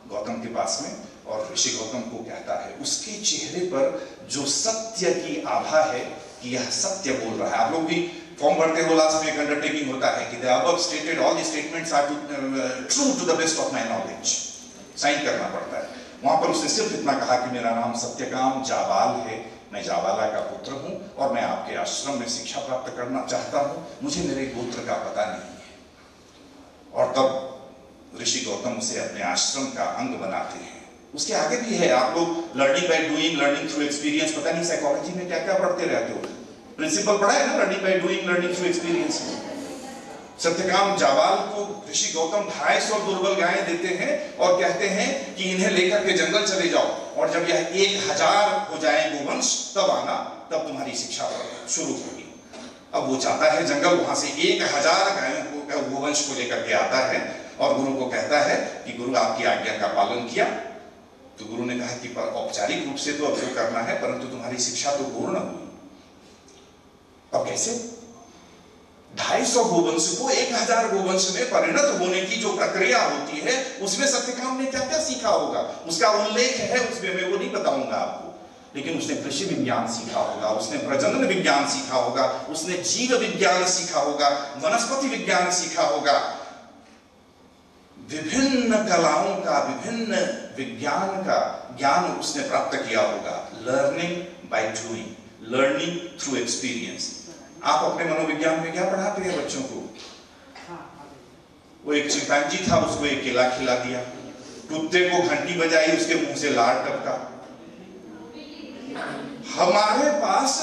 S1: गौतम के पास में और ऋषि गौतम को कहता है, उसके चेहरे पर जो सत्य की आभा है कि यह सत्य बोल रहा है। आप लोग भी फॉर्म भरते हो, लास्ट में एक अंडरटेकिंग होता है कि the above stated all the statements are true to the best of my knowledge, sign करना पड़ता है। वहां पर उसने सिर्फ इतना कहा कि मेरा नाम सत्यकाम जावाल है, मैं जावाला का पुत्र हूं और मैं आपके आश्रम में शिक्षा प्राप्त करना चाहता हूं, मुझे मेरे गोत्र का पता नहीं है। और तब ऋषि गौतम उसे अपने आश्रम का अंग बनाते हैं। उसके आगे भी है, आप लोग learning by doing, learning through experience, पता नहीं साइकोलॉजी में क्या क्या पढ़ते रहते हो, प्रिंसिपल पढ़ा है ना, learning by doing, learning through experience में। सत्यकाम जावाल को ऋषि गौतम 250 दुर्बल गायें देते हैं और कहते हैं कि इन्हें लेकर के जंगल चले जाओ, और जब यह 1000 हो जाए गोवंश तब आना, तब तुम्हारी शिक्षा शुरू होगी। अब वो जाता है जंगल, वहां से 1000 गायों को, गोवंश को लेकर के आता है और गुरु को कहता है कि गुरु आपकी आज्ञा का पालन किया। तो गुरु ने कहा कि औपचारिक रूप से तो अब जो करना है, परंतु तुम्हारी शिक्षा तो पूर्ण हुई। अब कैसे? 250 गोवंश को 1000 गोवंश में परिणत होने की जो प्रक्रिया होती है, उसमें सत्यकाम ने क्या क्या सीखा होगा, उसका उल्लेख है उसमें, मैं वो नहीं बताऊंगा आपको।
S2: लेकिन उसने कृषि विज्ञान सीखा होगा, उसने प्रजनन विज्ञान सीखा होगा, उसने जीव विज्ञान सीखा होगा, वनस्पति विज्ञान सीखा होगा, विभिन्न कलाओं का, विभिन्न विज्ञान का ज्ञान उसने प्राप्त किया होगा। Learning by doing, learning through experience. आप अपने मनोविज्ञान में क्या पढ़ाते हैं बच्चों को? वो एक चिंपैंजी था, उसको एक केला खिला दिया, कुत्ते को घंटी बजाई, उसके मुंह से लार टपका। हमारे पास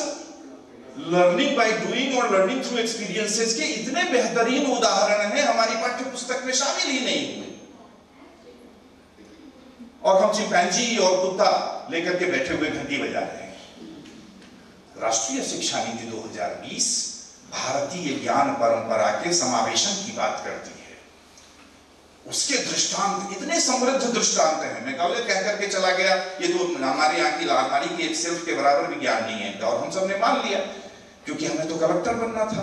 S2: लर्निंग बाय डूइंग और लर्निंग थ्रू एक्सपीरियंसेस के इतने बेहतरीन उदाहरण हैं, हमारी पाठ्य पुस्तक में शामिल ही नहीं हुए। और हम चिंपैंजी और कुत्ता लेकर के बैठे हुए घंटी बजा रहे हैं। राष्ट्रीय शिक्षा नीति 2020 भारतीय ज्ञान परंपरा के समावेशन की बात करती है। उसके दृष्टांत इतने समृद्ध दृष्टांत हैं। मैं कह करके चला गया, ये तो हमारे यहाँ की अलमारी की एक सेल्फ के बराबर भी ज्ञान नहीं है, और हम सब ने मान लिया, क्योंकि हमें तो कलेक्टर बनना था।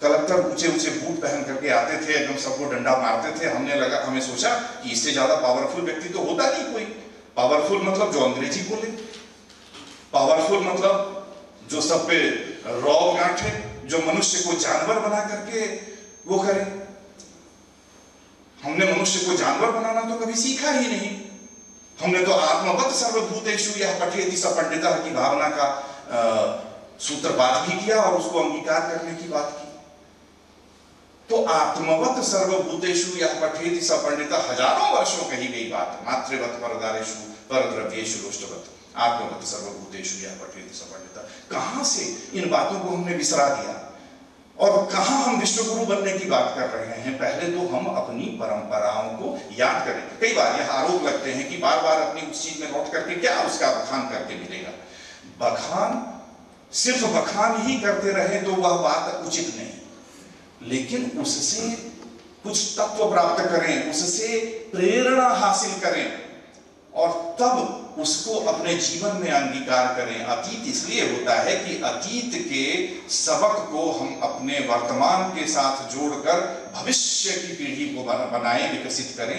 S2: कलेक्टर ऊंचे ऊंचे बूट पहन करके आते थे, एकदम सबको डंडा मारते थे। हमें सोचा कि इससे ज्यादा पावरफुल व्यक्ति तो होता नहीं कोई। पावरफुल मतलब जो अंग्रेजी बोले, पावरफुल मतलब जो सब पे रौब गांठे, जो मनुष्य को जानवर बना करके वो करे। हमने मनुष्य को जानवर बनाना तो कभी सीखा ही नहीं। हमने तो आत्मवत् सर्वभूतेषु यः पठेति स पंडितः की भावना का सूत्रपात भी किया और उसको अंगीकार करने की बात की। तो आत्मवत् सर्वभूतेषु यः पठेति स पंडितः हजारों वर्षों कही गई बात। मातृवत् परदारेषु परद्रव्येषु रोष्टवत् आत्मवत् सर्वभूतेषु यः पठेति स पंडितः। कहां से इन बातों को हमने बिसरा दिया और कहां हम विश्वगुरु बनने की बात कर रहे हैं। पहले तो हम अपनी परंपराओं को याद करें। कई बार यह आरोप लगते हैं कि बार बार अपनी उस चीज में लौट करके क्या उसका बखान करके मिलेगा। बखान, सिर्फ बखान ही करते रहे तो वह बात उचित नहीं, लेकिन उससे कुछ तत्व प्राप्त करें, उससे प्रेरणा हासिल करें और तब उसको अपने जीवन में अंगीकार करें। अतीत इसलिए होता है कि अतीत के सबक को हम अपने वर्तमान के साथ जोड़कर भविष्य की पीढ़ी को बनाएं, विकसित करें।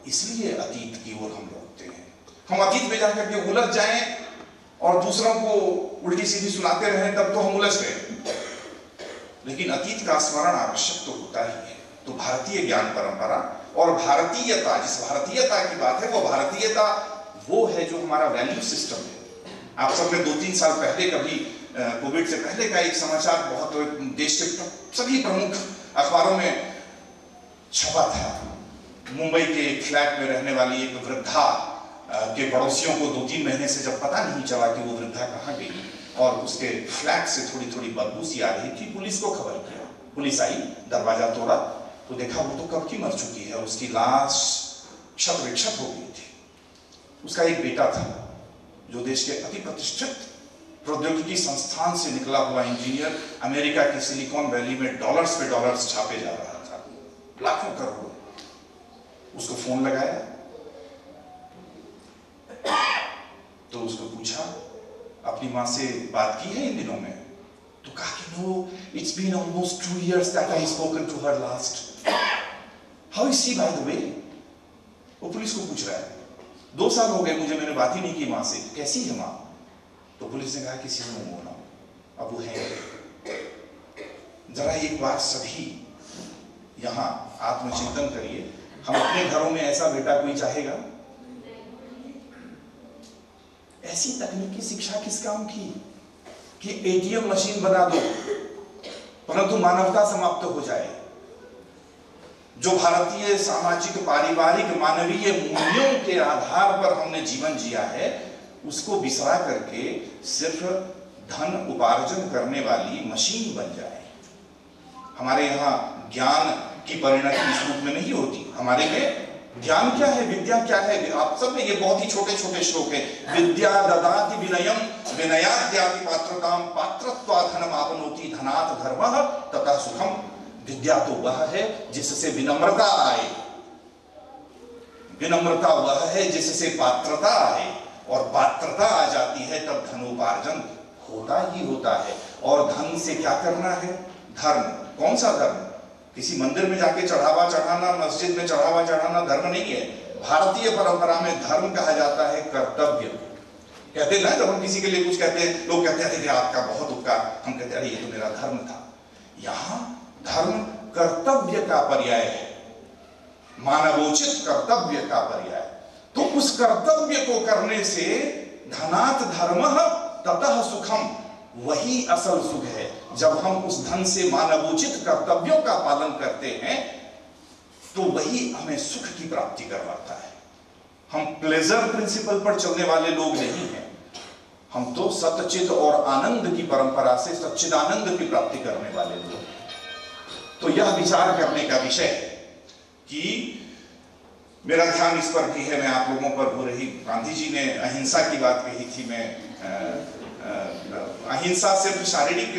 S2: इसलिए अतीत की ओर हम लौटते हैं। हम अतीत में जाकर के उलझ जाएं और दूसरों को उल्टी सीधी सुनाते रहें, तब तो हम उलझ गए। लेकिन अतीत का स्मरण आवश्यक तो होता ही है। तो भारतीय ज्ञान परंपरा और भारतीयता, जिस भारतीयता की बात है, वो भारतीयता वो है जो हमारा वैल्यू सिस्टम है। आप सबने 2-3 साल पहले कभी कोविड से पहले का एक समाचार बहुत देश के सभी प्रमुख अखबारों में छपा था। मुंबई के एक फ्लैट में रहने वाली एक वृद्धा के पड़ोसियों को 2-3 महीने से जब पता नहीं चला कि वो वृद्धा कहाँ गई और उसके फ्लैट से थोड़ी थोड़ी बदबू सी आ रही थी, पुलिस को खबर किया। पुलिस आई, दरवाजा तोड़ा तो देखा वो तो कब की मर चुकी है, उसकी लाश क्षत विक्षत हो गई थी। उसका एक बेटा था जो देश के अति प्रतिष्ठित प्रौद्योगिकी संस्थान से निकला हुआ इंजीनियर, अमेरिका के सिलिकॉन वैली में डॉलर्स पे डॉलर्स छापे जा रहा था, लाखों करोड़। उसको फोन लगाया तो उसको पूछा अपनी मां से बात की है इन दिनों में? तो कहा कि no, it's been almost 2 years that I spoken to her last. How is she by the way? वो पुलिस को पूछ रहा है, 2 साल हो गए मुझे, मैंने बात ही नहीं की मां से, कैसी है मां? तो पुलिस ने कहा कि सी नो ना, अब वो है। जरा एक बार सभी यहां आत्मचिंतन करिए, हम अपने घरों में ऐसा बेटा कोई चाहेगा? ऐसी तकनीकी शिक्षा किस काम की कि एटीएम मशीन बना दो परंतु मानवता समाप्त हो जाए। जो भारतीय सामाजिक पारिवारिक मानवीय मूल्यों के आधार पर हमने जीवन जिया है, उसको बिसरा करके सिर्फ धन उपार्जन करने वाली मशीन बन जाए। हमारे यहाँ ज्ञान की परिणति इस रूप में नहीं होती। हमारे में ज्ञान क्या है, विद्या क्या है? आप सब में ये बहुत ही छोटे छोटे श्लोक है। विद्या ददाति विनयम विनयात् याति पात्रताम पात्रत्वात् धनम आपनोति धनात् धर्मः ततः सुखम। विद्या तो वह है जिससे विनम्रता आए, विनम्रता वह है जिससे पात्रता आए, और पात्रता आ जाती है तब धनोपार्जन होता ही होता है। और धन से क्या करना है? धर्म। कौन सा धर्म? किसी मंदिर में जाके चढ़ावा चढ़ाना, मस्जिद में चढ़ावा चढ़ाना धर्म नहीं है। भारतीय परंपरा में धर्म कहा जाता है कर्तव्य। कहते ना, जब हम किसी के लिए कुछ कहते हैं, लोग कहते हैं अरे आपका बहुत उपकार, हम कहते हैं अरे ये तो मेरा धर्म था। यहां धर्म कर्तव्य का पर्याय है, मानवोचित कर्तव्य का पर्याय। तो उस कर्तव्य को करने से धनात् धर्मः ततः सुखम, वही असल सुख है। जब हम उस धन से मानवोचित कर्तव्यों का पालन करते हैं तो वही हमें सुख की प्राप्ति करवाता है। हम प्लेजर प्रिंसिपल पर चलने वाले लोग नहीं हैं, हम तो सच्चिद और आनंद की परंपरा से सच्चिदानंद की प्राप्ति करने वाले लोग। तो यह विचार करने का विषय है कि मेरा ध्यान इस पर भी है। मैं आप लोगों पर हो रही, गांधी जी ने अहिंसा की बात कही थी, मैं अहिंसा सिर्फ शारीरिक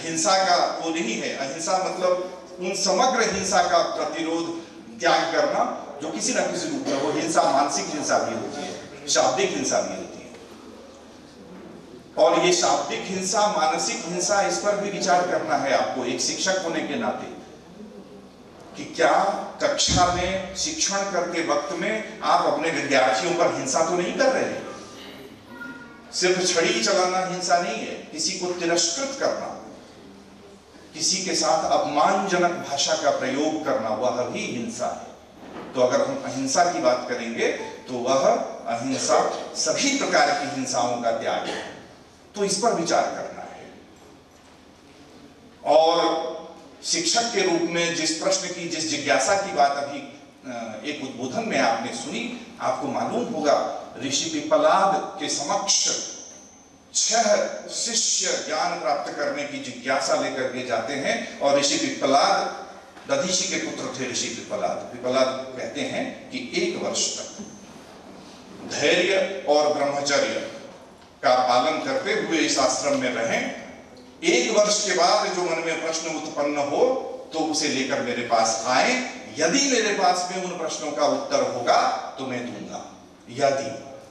S2: हिंसा का वो नहीं है। अहिंसा मतलब उन समग्र हिंसा का प्रतिरोध, त्याग करना जो किसी न किसी रूप में, वो हिंसा मानसिक हिंसा भी होती है, शाब्दिक हिंसा भी होती है। और ये शाब्दिक हिंसा, मानसिक हिंसा, इस पर भी विचार करना है आपको एक शिक्षक होने के नाते, कि क्या कक्षा में शिक्षण करते वक्त में आप अपने विद्यार्थियों पर हिंसा तो नहीं कर रहे हैं। सिर्फ छड़ी चलाना हिंसा नहीं है, किसी को तिरस्कृत करना, किसी के साथ अपमानजनक भाषा का प्रयोग करना, वह भी हिंसा है। तो अगर हम अहिंसा की बात करेंगे तो वह अहिंसा सभी प्रकार की हिंसाओं का त्याग है। तो इस पर विचार करना है। और शिक्षक के रूप में जिस प्रश्न की, जिस जिज्ञासा की बात अभी एक उद्बोधन में आपने सुनी, आपको मालूम होगा ऋषि पिप्पलाद के समक्ष 6 शिष्य ज्ञान प्राप्त करने की जिज्ञासा लेकर के जाते हैं। और ऋषि पिप्पलाद दधीचि के पुत्र थे। ऋषि पिप्पलाद कहते हैं कि 1 वर्ष तक धैर्य और ब्रह्मचर्य का पालन करते हुए इस आश्रम में रहें। 1 वर्ष के बाद जो मन में प्रश्न उत्पन्न हो तो उसे लेकर मेरे पास आए। यदि मेरे पास में उन प्रश्नों का उत्तर होगा तो मैं दूंगा। यदि,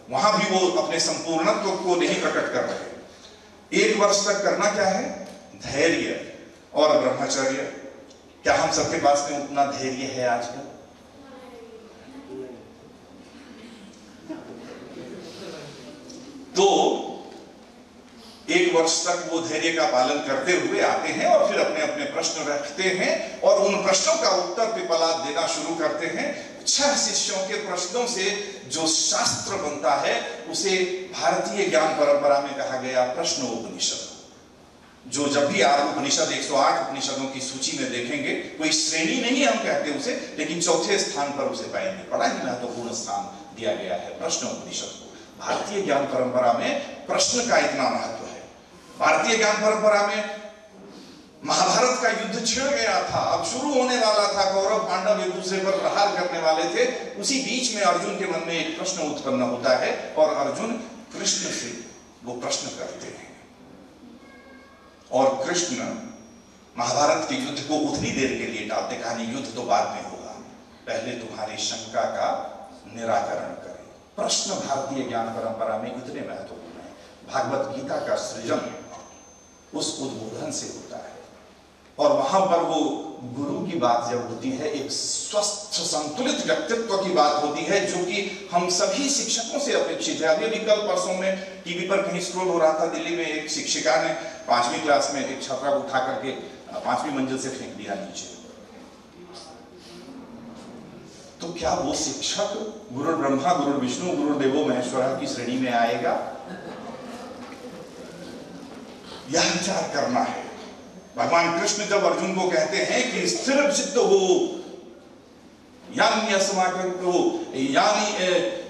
S2: वहां भी वो अपने संपूर्णत्व को नहीं प्रकट कर रहे। 1 वर्ष तक करना क्या है? धैर्य और ब्रह्मचर्य। क्या हम सबके पास में उतना धैर्य है आजकल? तो 1 वर्ष तक वो धैर्य का पालन करते हुए आते हैं और फिर अपने अपने प्रश्न रखते हैं और उन प्रश्नों का उत्तर पिप्पलाद देना शुरू करते हैं। 6 शिष्यों के प्रश्नों से जो शास्त्र बनता है उसे भारतीय ज्ञान परंपरा में कहा गया प्रश्नोपनिषद। जो जब भी आप उपनिषद 108 उपनिषदों की सूची में देखेंगे, कोई श्रेणी नहीं हम कहते उसे, लेकिन 4थे स्थान पर उसे पाएंगे। बड़ा ही महत्वपूर्ण स्थान दिया गया है प्रश्नोपनिषद को। भारतीय ज्ञान परंपरा में प्रश्न का इतना महत्व है। भारतीय ज्ञान परंपरा में महाभारत का युद्ध छिड़ गया था, अब शुरू होने वाला था। कौरव पांडव एक दूसरे पर प्रहार करने वाले थे। उसी बीच में अर्जुन के मन में एक प्रश्न उत्पन्न होता है और अर्जुन कृष्ण से वो प्रश्न करते हैं। और कृष्ण महाभारत के युद्ध को उतनी देर के लिए टालते, कहानी युद्ध तो बाद में होगा, पहले तुम्हारी शंका का निराकरण करें। प्रश्न भारतीय ज्ञान परंपरा में इतने महत्वपूर्ण है। भागवत गीता का सृजन उस उद्बोधन से होता है और वहां पर वो गुरु की बात जब होती है, एक स्वस्थ संतुलित व्यक्तित्व की बात होती है, जो कि हम सभी शिक्षकों से अपेक्षित है। अभी कल परसों में टीवी पर कहीं स्क्रॉल हो रहा था, दिल्ली में एक शिक्षिका ने 5वीं क्लास में एक छात्रा को उठा करके 5वीं मंजिल से फेंक दिया नीचे। तो क्या वो शिक्षक गुरु ब्रह्मा, गुरु विष्णु, गुरु देवो महेश्वरा की श्रेणी में आएगा? यह विचार करना है। भगवान कृष्ण जब अर्जुन को कहते हैं कि स्थिर चित्त हो, यानी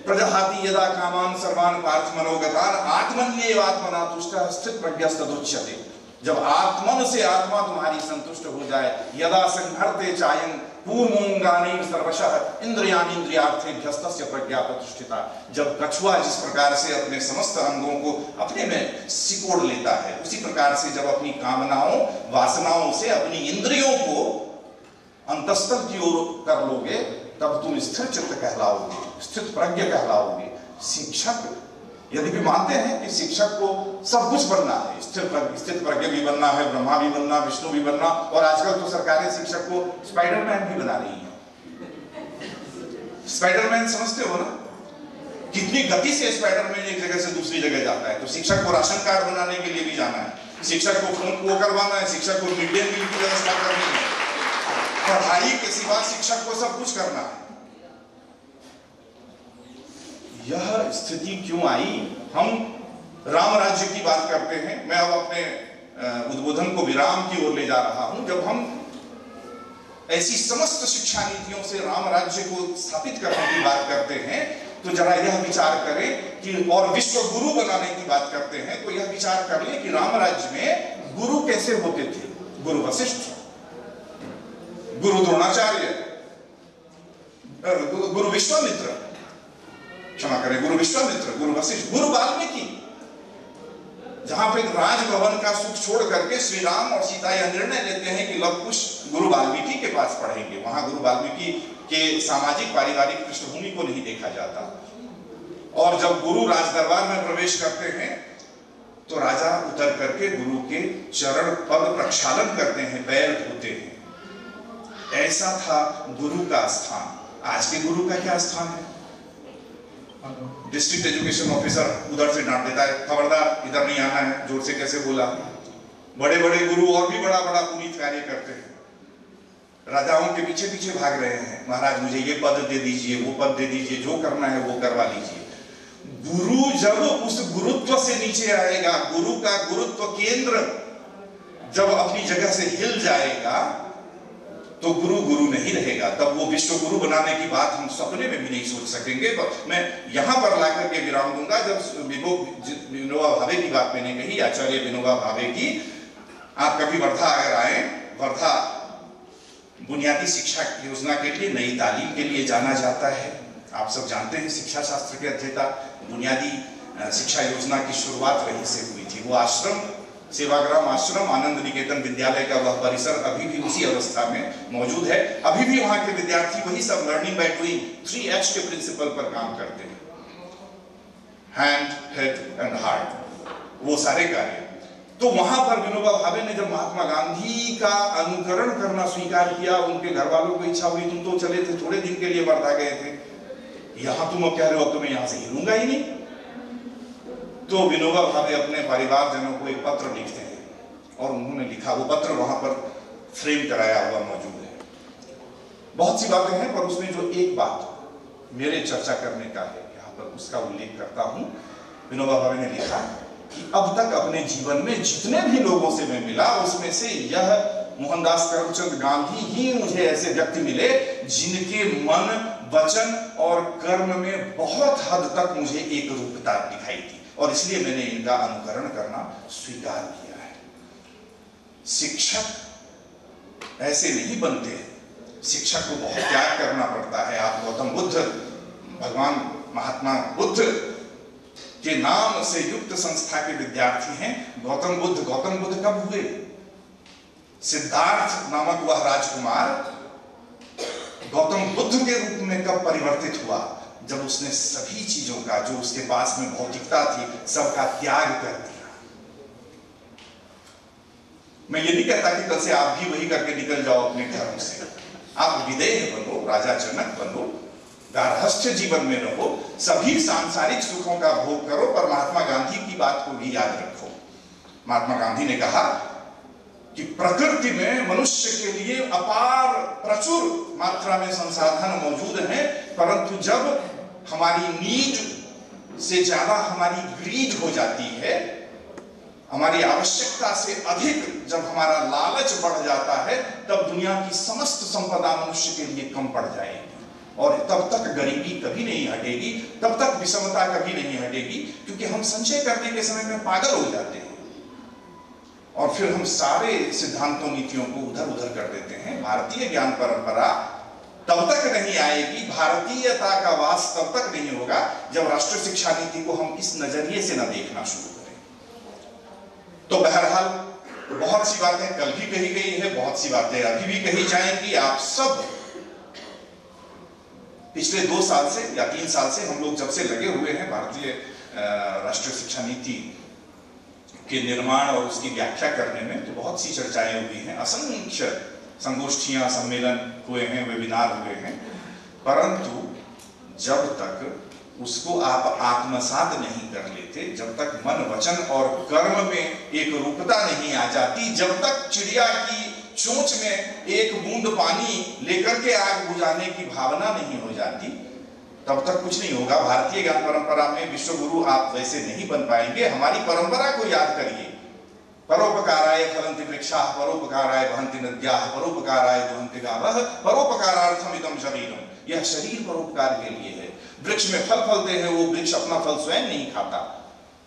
S2: प्रजहाति यदा कामान सर्वान पार्थ मनोगतान आत्मन्येव आत्मना तुष्टः स्थित प्रज्ञस्तदुच्यते। जब आत्मन से आत्मा तुम्हारी संतुष्ट हो जाए, यदा संहर्ते चायं पूर्वोंगानि सर्वशः इंद्रियाणि इंद्रियार्थेभ्यस्तस्य प्रज्ञा प्रतिष्ठिता। जब कछुआ जिस प्रकार से अपने समस्त अंगों को अपने में सिकोड़ लेता है, उसी प्रकार से जब अपनी कामनाओं, वासनाओं से अपनी इंद्रियों को अंतस्तल की ओर कर लोगे, तब तुम स्थिर चित्त कहलाओगे, स्थित प्रज्ञ कहलाओगे। शिक्षक यदि भी मानते हैं कि शिक्षक को सब कुछ बनना है, स्थित प्रज्ञ भी बनना है, ब्रह्मा भी बनना, विष्णु भी बनना, और आजकल तो सरकारें शिक्षक को स्पाइडरमैन भी बना रही हैं। स्पाइडरमैन समझते हो ना? कितनी गति से स्पाइडरमैन एक जगह से दूसरी जगह जाता है। तो शिक्षक को राशन कार्ड बनाने के लिए भी जाना है, शिक्षक को फोन को करवाना है, शिक्षक को मिड डे मील की व्यवस्था करनी है, पढ़ाई के सिवा शिक्षक को सब कुछ करना है। यह स्थिति क्यों आई? हम राम राज्य की बात करते हैं। मैं अब अपने उद्बोधन को विराम की ओर ले जा रहा हूं। जब हम ऐसी समस्त शिक्षा नीतियों से राम राज्य को स्थापित करने की बात करते हैं तो जरा यह विचार करें कि, और विश्व गुरु बनाने की बात करते हैं तो यह विचार कर ले कि राम राज्य में गुरु कैसे होते थे। गुरु वशिष्ठ, गुरु द्रोणाचार्य, गुरु विश्वामित्र, क्षमा करें, गुरु विश्वामित्र, गुरु वशिष्ठ, गुरु वाल्मीकि। जहां पे राजभवन का सुख छोड़ करके श्री राम और सीता यह निर्णय लेते हैं कि लव कुश गुरु वाल्मीकि के पास पढ़ेंगे, वहां गुरु वाल्मीकि के सामाजिक पारिवारिक पृष्ठभूमि को नहीं देखा जाता। और जब गुरु राज दरबार में प्रवेश करते हैं तो राजा उतर करके गुरु के चरण पद प्रक्षालन करते हैं, पैर धोते हैं। ऐसा था गुरु का स्थान। आज के गुरु का क्या स्थान है? डिस्ट्रिक्ट एजुकेशन ऑफिसर उधर से डांट देता है, खबरदार इधर नहीं आना है, जोर से कैसे बोला। बड़े बड़े गुरु और भी बड़ा बड़ा पुनीत कार्य करते हैं, राजाओं के पीछे पीछे भाग रहे हैं, महाराज मुझे ये पद दे दीजिए, वो पद दे दीजिए, जो करना है वो करवा लीजिए। गुरु जब उस गुरुत्व से नीचे आएगा, गुरु का गुरुत्व केंद्र जब अपनी जगह से हिल जाएगा तो गुरु गुरु नहीं रहेगा। तब वो विश्व गुरु बनाने की बात हम सपने में भी नहीं सोच सकेंगे। मैं यहां पर लाकर के विराम दूंगा। जब विनोबा भावे की बात मैंने कही, आचार्य विनोबा भावे की, आप कभी वर्धा अगर आए, वर्धा बुनियादी शिक्षा योजना के लिए, नई तालीम के लिए जाना जाता है। आप सब जानते हैं शिक्षा शास्त्र के अध्येता, बुनियादी शिक्षा योजना की शुरुआत वहीं से हुई थी। वो आश्रम, सेवाग्राम आश्रम, आनंद निकेतन विद्यालय का वह परिसर अभी भी उसी अवस्था में मौजूद है। अभी भी वहां के विद्यार्थी वही सब लर्निंग बाय डूइंग 3H के प्रिंसिपल पर काम करते हैं, हैंड, हेड एंड हार्ट, वो सारे कार्य। तो वहां पर विनोबा भावे ने जब महात्मा गांधी का अनुकरण करना स्वीकार किया, उनके घर वालों को इच्छा हुई, तुम तो चले थे थोड़े दिन के लिए वर्धा गए थे, यहां तुम अब कह रहे हो अब तो मैं यहां से हिलूंगा ही नहीं। तो विनोबा भावे अपने परिवारजनों को एक पत्र लिखते हैं और उन्होंने लिखा, वो पत्र वहां पर फ्रेम कराया हुआ मौजूद है। बहुत सी बातें हैं पर उसमें जो एक बात मेरे चर्चा करने का है, यहाँ पर उसका उल्लेख करता हूं। विनोबा भावे ने लिखा कि अब तक अपने जीवन में जितने भी लोगों से मैं मिला, उसमें से यह मोहनदास करमचंद गांधी ही मुझे ऐसे व्यक्ति मिले जिनके मन, वचन और कर्म में बहुत हद तक मुझे एक रूपता दिखाई दी, और इसलिए मैंने इनका अनुकरण करना स्वीकार किया है। शिक्षक ऐसे नहीं बनते, शिक्षक को बहुत त्याग करना पड़ता है। आप गौतम बुद्ध, भगवान महात्मा बुद्ध के नाम से युक्त संस्था के विद्यार्थी हैं। गौतम बुद्ध कब हुए? सिद्धार्थ नामक वह राजकुमार गौतम बुद्ध के रूप में कब परिवर्तित हुआ? जब उसने सभी चीजों का, जो उसके पास में भौतिकता थी, सबका त्याग कर दिया। मैं ये नहीं कहता कि कल से आप भी वही करके निकल जाओ अपने धर्म से। आप विदेह बनो, राजा जनक बनो, गार्हस्थ्य जीवन में रहो, सभी सांसारिक सुखों का भोग करो, पर महात्मा गांधी की बात को भी याद रखो। महात्मा गांधी ने कहा कि प्रकृति में मनुष्य के लिए अपार प्रचुर मात्रा में संसाधन मौजूद हैं, परंतु जब हमारी नीड से ज्यादा हमारी ग्रीड हो जाती है, हमारी आवश्यकता से अधिक जब हमारा लालच बढ़ जाता है, तब दुनिया की समस्त संपदा मनुष्य के लिए कम पड़ जाएगी, और तब तक गरीबी कभी नहीं हटेगी, तब तक विषमता कभी नहीं हटेगी, क्योंकि हम संचय करने के समय में पागल हो जाते हैं और फिर हम सारे सिद्धांतों नीतियों को उधर उधर कर देते हैं। भारतीय ज्ञान परंपरा तब तक नहीं आएगी, भारतीयता का वास तब तक नहीं होगा जब राष्ट्रीय शिक्षा नीति को हम इस नजरिए से न देखना शुरू करें। तो बहरहाल बहुत सी बातें कल भी कही गई है, बहुत सी बातें अभी भी कही जाएंगी। आप सब पिछले 2 साल से या 3 साल से हम लोग जब से लगे हुए हैं भारतीय राष्ट्रीय शिक्षा नीति के निर्माण और उसकी व्याख्या करने में, तो बहुत सी चर्चाएं हुई हैं, असंख्य संगोष्ठियां, सम्मेलन हुए हैं, वेबिनार हुए हैं, परंतु जब तक उसको आप आत्मसात नहीं कर लेते, जब तक मन वचन और कर्म में एक रूपता नहीं आ जाती, जब तक चिड़िया की चोंच में एक बूंद पानी लेकर के आग बुझाने की भावना नहीं हो जाती, तब तक कुछ नहीं होगा। भारतीय ज्ञान परंपरा में विश्व गुरु आप वैसे नहीं बन पाएंगे। हमारी परंपरा को याद करिए। परोपकाराय फलन्ति वृक्षाः, परोपकाराय वहन्ति नद्याः, परोपकाराय दुहन्ति गावः, परोपकारार्थम इदं शरीरम। यह शरीर परोपकार के लिए है। वृक्ष में फल फलते हैं, वो वृक्ष अपना फल स्वयं नहीं खाता,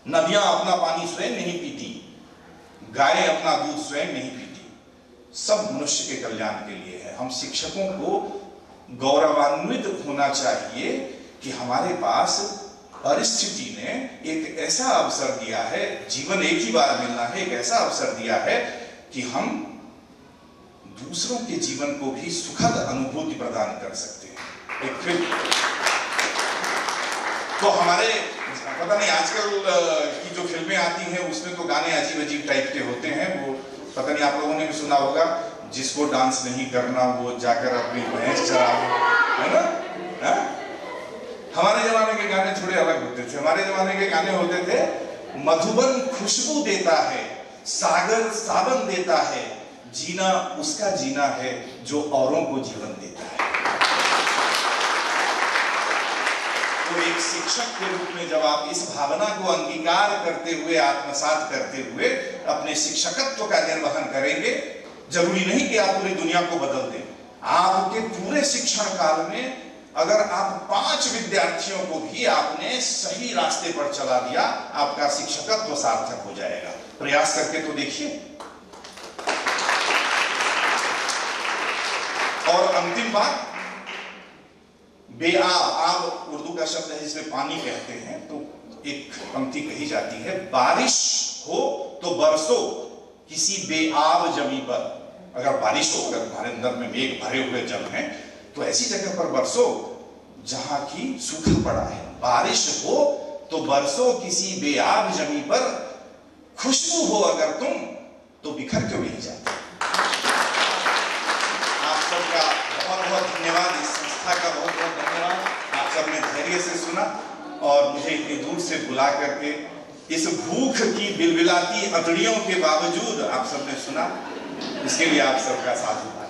S2: नदियां अपना पानी स्वयं नहीं पीती, गायें अपना दूध स्वयं नहीं पीती। सब मनुष्य के कल्याण के लिए है। हम शिक्षकों को गौरवान्वित होना चाहिए कि हमारे पास परिस्थिति ने एक ऐसा अवसर दिया है, जीवन एक ही बार मिलना है, एक ऐसा अवसर दिया है कि हम दूसरों के जीवन को भी सुखद अनुभूति प्रदान कर सकते हैं। एक फिल्म तो हमारे पता नहीं आजकल की जो फिल्में आती हैं उसमें तो गाने अजीब अजीब टाइप के होते हैं। वो पता नहीं आप लोगों ने भी सुना होगा, जिसको डांस नहीं करना वो जाकर अपनी भैंस चराओ, है ना? है? हमारे जमाने के गाने थोड़े अलग होते थे। हमारे जमाने के गाने होते थे, मधुबन खुशबू देता है, सागर सावन देता है, जीना उसका जीना है जो औरों को जीवन देता है। तो एक शिक्षक के रूप में जब आप इस भावना को अंगीकार करते हुए, आत्मसात करते हुए अपने शिक्षकत्व का निर्वहन करेंगे, जरूरी नहीं कि आप पूरी दुनिया को बदल दें। आपके पूरे शिक्षण काल में अगर आप 5 विद्यार्थियों को भी आपने सही रास्ते पर चला दिया, आपका शिक्षकत्व सार्थक हो जाएगा। प्रयास करके तो देखिए। और अंतिम बात, बेआब, आब उर्दू का शब्द है जिसमें पानी कहते हैं। तो एक पंक्ति कही जाती है, बारिश हो तो बरसो किसी बेआब जमी पर। अगर बारिश हो, अगर तुम्हारे अंदर में मेघ भरे हुए जल हैं, तो ऐसी जगह पर बरसो जहां की सूखा पड़ा है। बारिश हो तो बरसो किसी बेआब जमी पर, खुशबू हो अगर तुम तो बिखर क्यों नहीं जाते। आप सबका बहुत बहुत धन्यवाद, इस संस्था का बहुत बहुत धन्यवाद। आप सबने धैर्य से सुना और मुझे इतनी दूर से बुला करके इस भूख की बिलबिलाती अतड़ियों के बावजूद आप सबने सुना, इसके लिए आप सबका साधुवाद।